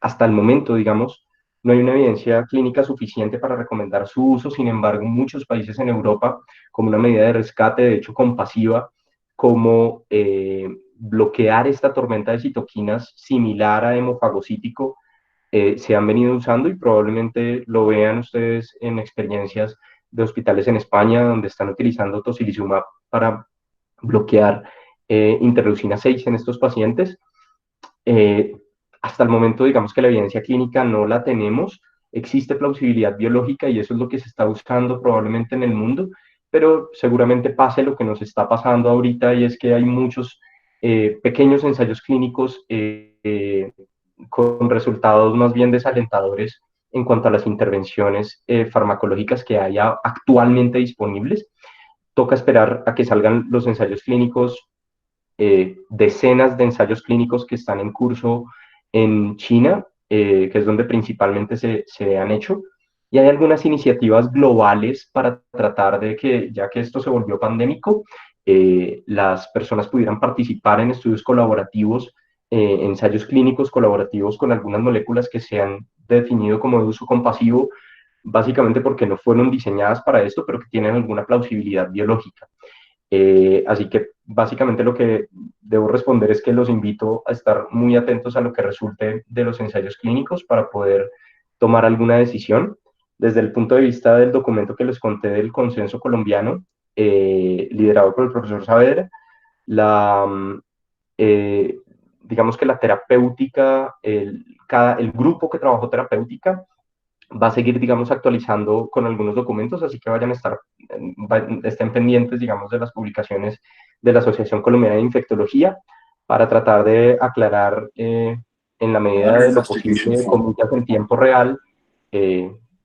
hasta el momento, digamos, no hay una evidencia clínica suficiente para recomendar su uso. Sin embargo, muchos países en Europa, como una medida de rescate, de hecho compasiva, como bloquear esta tormenta de citoquinas similar a hemofagocítico, se han venido usando y probablemente lo vean ustedes en experiencias de hospitales en España donde están utilizando tocilizumab para bloquear interleucina 6 en estos pacientes. Eh, Hasta el momento, digamos que la evidencia clínica no la tenemos, existe plausibilidad biológica y eso es lo que se está buscando probablemente en el mundo, pero seguramente pase lo que nos está pasando ahorita y es que hay muchos pequeños ensayos clínicos con resultados más bien desalentadores en cuanto a las intervenciones farmacológicas que haya actualmente disponibles. Toca esperar a que salgan los ensayos clínicos, decenas de ensayos clínicos que están en curso en China, que es donde principalmente se han hecho, y hay algunas iniciativas globales para tratar de que, ya que esto se volvió pandémico, las personas pudieran participar en estudios colaborativos, ensayos clínicos colaborativos con algunas moléculas que se han definido como de uso compasivo, básicamente porque no fueron diseñadas para esto, pero que tienen alguna plausibilidad biológica. Así que básicamente lo que debo responder es que los invito a estar muy atentos a lo que resulte de los ensayos clínicos para poder tomar alguna decisión. Desde el punto de vista del documento que les conté del consenso colombiano, liderado por el profesor Saavedra, la, eh, digamos que la terapéutica, el grupo que trabajó terapéutica va a seguir, digamos, actualizando con algunos documentos, así que estén pendientes, digamos, de las publicaciones de la Asociación Colombiana de Infectología para tratar de aclarar en la medida de lo posible, con muchas en tiempo real,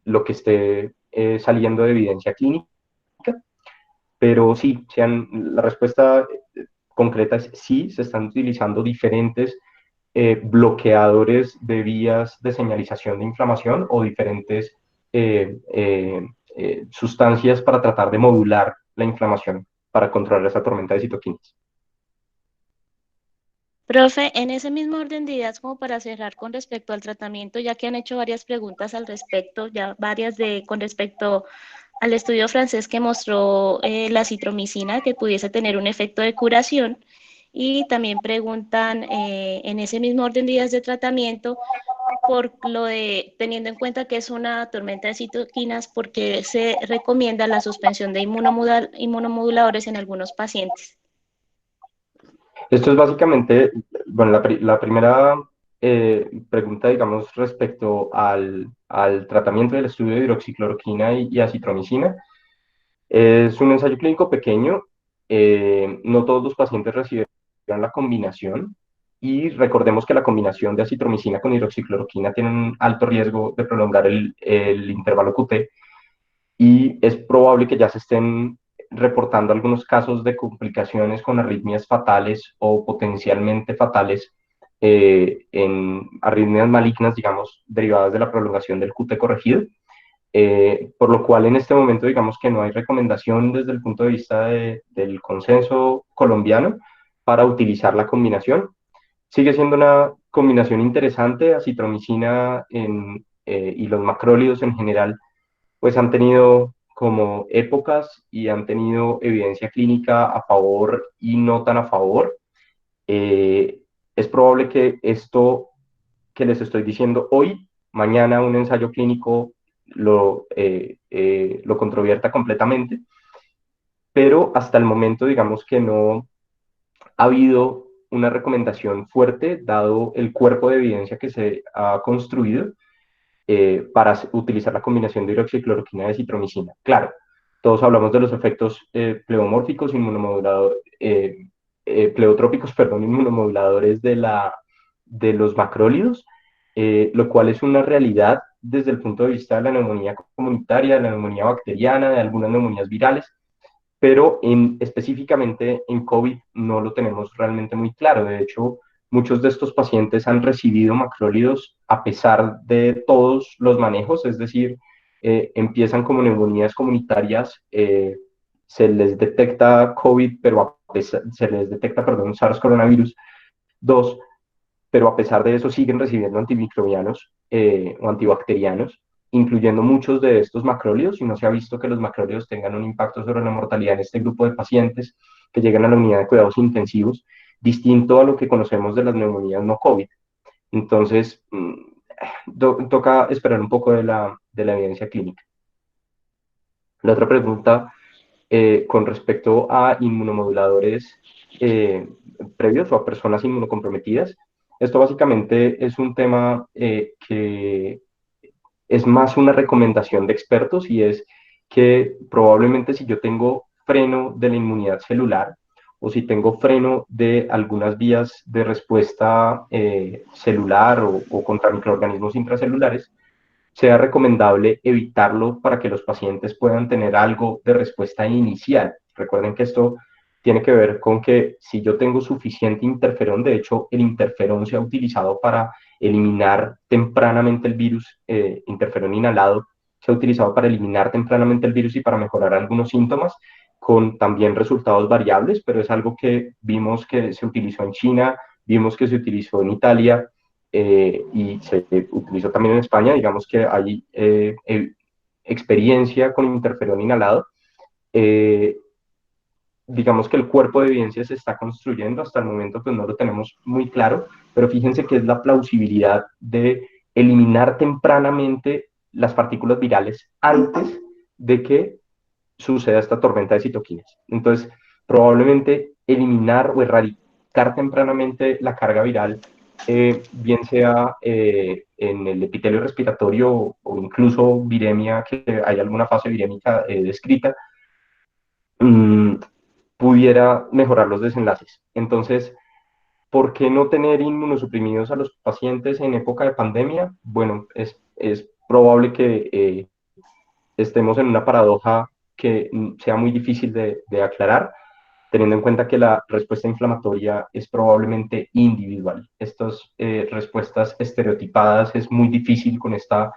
lo que esté saliendo de evidencia clínica. Pero sí, la respuesta concreta es sí, se están utilizando diferentes bloqueadores de vías de señalización de inflamación o diferentes sustancias para tratar de modular la inflamación para controlar esa tormenta de citoquinas. Profe, en ese mismo orden de ideas, como para cerrar con respecto al tratamiento, ya que han hecho varias preguntas al respecto, ya varias con respecto al estudio francés que mostró la citromicina que pudiese tener un efecto de curación, y también preguntan en ese mismo orden de ideas de tratamiento por lo de, teniendo en cuenta que es una tormenta de citoquinas, porque se recomienda la suspensión de inmunomoduladores en algunos pacientes. Esto es básicamente, bueno, la primera pregunta, digamos, respecto al tratamiento del estudio de hidroxicloroquina y acitromicina. Es un ensayo clínico pequeño, no todos los pacientes recibieron la combinación. y recordemos que la combinación de acitromicina con hidroxicloroquina tiene un alto riesgo de prolongar el intervalo QT, y es probable que ya se estén reportando algunos casos de complicaciones con arritmias fatales o potencialmente fatales, en arritmias malignas, digamos, derivadas de la prolongación del QT corregido. Por lo cual en este momento digamos que no hay recomendación desde el punto de vista del consenso colombiano para utilizar la combinación. Sigue siendo una combinación interesante, acitromicina y los macrólidos en general, pues han tenido como épocas y han tenido evidencia clínica a favor y no tan a favor. Eh, es probable que esto que les estoy diciendo hoy, mañana un ensayo clínico lo controvierta completamente, pero hasta el momento digamos que no ha habido una recomendación fuerte, dado el cuerpo de evidencia que se ha construido, para utilizar la combinación de hidroxicloroquina y citromicina. Claro, todos hablamos de los efectos pleomórficos, pleotrópicos, perdón, inmunomoduladores de los macrólidos, lo cual es una realidad desde el punto de vista de la neumonía comunitaria, de la neumonía bacteriana, de algunas neumonías virales, pero específicamente en COVID no lo tenemos realmente muy claro. De hecho, muchos de estos pacientes han recibido macrólidos a pesar de todos los manejos, es decir, empiezan como neumonías comunitarias, se les detecta COVID, pero se les detecta, perdón, SARS coronavirus 2, pero a pesar de eso siguen recibiendo antimicrobianos o antibacterianos, incluyendo muchos de estos macrólidos, y no se ha visto que los macrólidos tengan un impacto sobre la mortalidad en este grupo de pacientes que llegan a la unidad de cuidados intensivos, distinto a lo que conocemos de las neumonías no COVID. Entonces, toca esperar un poco de la evidencia clínica. La otra pregunta, con respecto a inmunomoduladores previos o a personas inmunocomprometidas. Esto básicamente es un tema que es más una recomendación de expertos, y es que probablemente si yo tengo freno de la inmunidad celular o si tengo freno de algunas vías de respuesta celular o contra microorganismos intracelulares, sea recomendable evitarlo para que los pacientes puedan tener algo de respuesta inicial. Recuerden que esto tiene que ver con que si yo tengo suficiente interferón, de hecho el interferón se ha utilizado para eliminar tempranamente el virus, interferón inhalado se ha utilizado para eliminar tempranamente el virus y para mejorar algunos síntomas, con también resultados variables, pero es algo que vimos que se utilizó en China, vimos que se utilizó en Italia, y se utilizó también en España. Digamos que hay experiencia con interferón inhalado. Eh, digamos que el cuerpo de evidencia se está construyendo, hasta el momento pues no lo tenemos muy claro, pero fíjense que es la plausibilidad de eliminar tempranamente las partículas virales antes de que suceda esta tormenta de citoquinas. Entonces, probablemente eliminar o erradicar tempranamente la carga viral, bien sea en el epitelio respiratorio o incluso viremia, que hay alguna fase virémica descrita, mmm, pudiera mejorar los desenlaces. Entonces, ¿por qué no tener inmunosuprimidos a los pacientes en época de pandemia? Bueno, es probable que estemos en una paradoja que sea muy difícil de aclarar, teniendo en cuenta que la respuesta inflamatoria es probablemente individual. Estas respuestas estereotipadas es muy difícil con esta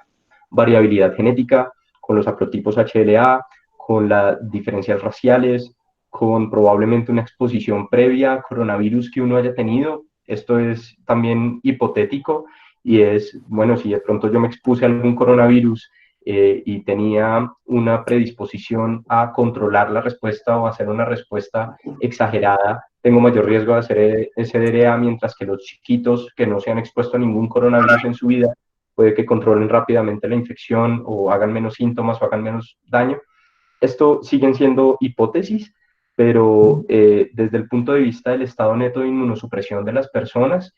variabilidad genética, con los haplotipos HLA, con las diferencias raciales, con probablemente una exposición previa a coronavirus que uno haya tenido. Esto es también hipotético, y es, bueno, si de pronto yo me expuse a algún coronavirus y tenía una predisposición a controlar la respuesta o hacer una respuesta exagerada, tengo mayor riesgo de hacer SDRA, mientras que los chiquitos que no se han expuesto a ningún coronavirus en su vida puede que controlen rápidamente la infección o hagan menos síntomas o hagan menos daño. Esto siguen siendo hipótesis, pero desde el punto de vista del estado neto de inmunosupresión de las personas,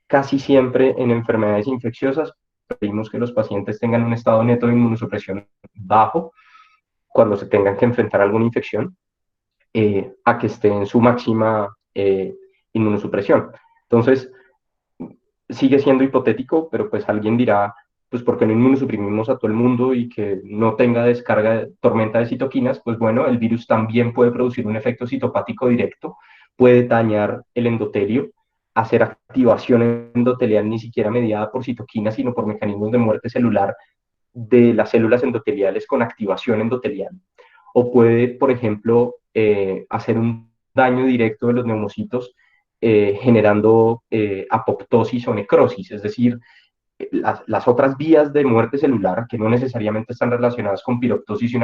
casi siempre en enfermedades infecciosas pedimos que los pacientes tengan un estado neto de inmunosupresión bajo cuando se tengan que enfrentar a alguna infección, a que esté en su máxima inmunosupresión. Entonces, sigue siendo hipotético, pero pues alguien dirá, pues ¿por qué no inmunosuprimimos a todo el mundo y que no tenga descarga, tormenta de citoquinas? Pues bueno, el virus también puede producir un efecto citopático directo, puede dañar el endotelio, hacer activación endotelial ni siquiera mediada por citoquinas, sino por mecanismos de muerte celular de las células endoteliales con activación endotelial. O puede, por ejemplo, hacer un daño directo de los neumocitos generando apoptosis o necrosis, es decir, las otras vías de muerte celular, que no necesariamente están relacionadas con piroptosis y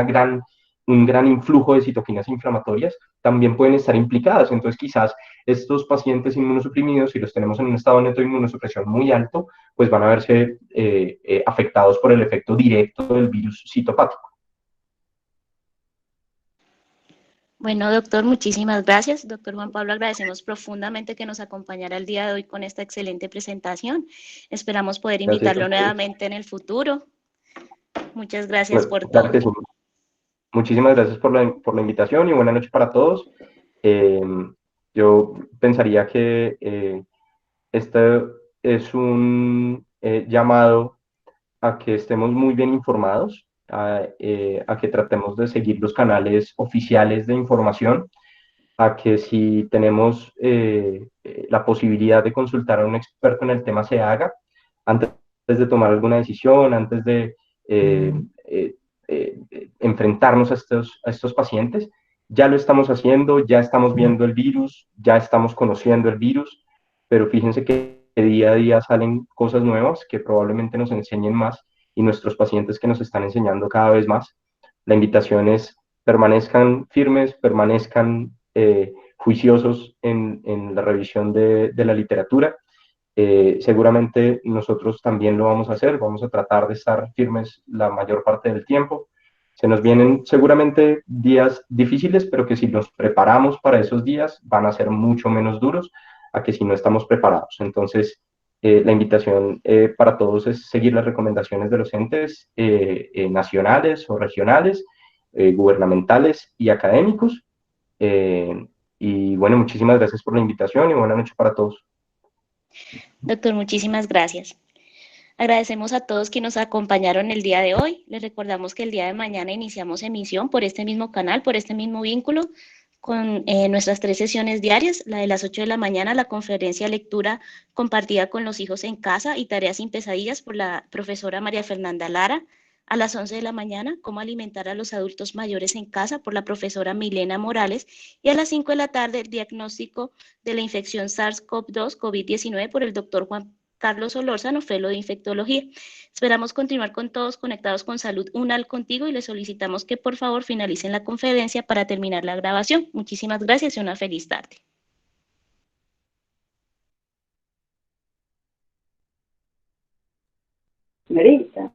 un gran influjo de citoquinas inflamatorias, también pueden estar implicadas. Entonces, quizás estos pacientes inmunosuprimidos, si los tenemos en un estado neto de inmunosupresión muy alto, pues van a verse afectados por el efecto directo del virus citopático. Bueno, doctor, muchísimas gracias. Doctor Juan Pablo, agradecemos profundamente que nos acompañara el día de hoy con esta excelente presentación. Esperamos poder invitarlo nuevamente en el futuro. Muchas gracias por todo. Claro que sí. Muchísimas gracias por la invitación y buena noche para todos. Yo pensaría que este es un llamado a que estemos muy bien informados, a que tratemos de seguir los canales oficiales de información, a que si tenemos la posibilidad de consultar a un experto en el tema se haga antes de tomar alguna decisión, antes de enfrentarnos a estos pacientes. Ya lo estamos haciendo, ya estamos viendo el virus, ya estamos conociendo el virus, pero fíjense que día a día salen cosas nuevas que probablemente nos enseñen más y nuestros pacientes que nos están enseñando cada vez más. La invitación es permanezcan firmes, permanezcan juiciosos en la revisión de la literatura. Seguramente nosotros también lo vamos a hacer, vamos a tratar de estar firmes la mayor parte del tiempo. Se nos vienen seguramente días difíciles, pero que si nos preparamos para esos días van a ser mucho menos duros a que si no estamos preparados. Entonces, la invitación para todos es seguir las recomendaciones de los entes nacionales o regionales, gubernamentales y académicos. Y bueno, muchísimas gracias por la invitación y buena noche para todos. Doctor, muchísimas gracias. Agradecemos a todos quienes nos acompañaron el día de hoy. Les recordamos que el día de mañana iniciamos emisión por este mismo canal, por este mismo vínculo, con nuestras 3 sesiones diarias, la de las 8 de la mañana, la conferencia lectura compartida con los hijos en casa y tareas sin pesadillas por la profesora María Fernanda Lara, a las 11 de la mañana, cómo alimentar a los adultos mayores en casa por la profesora Milena Morales, y a las 5 de la tarde, el diagnóstico de la infección SARS-CoV-2, COVID-19 por el doctor Juan Carlos Olórzano, fellow de infectología. Esperamos continuar con todos conectados con Salud UNAL contigo y les solicitamos que por favor finalicen la conferencia para terminar la grabación. Muchísimas gracias y una feliz tarde. Señorita.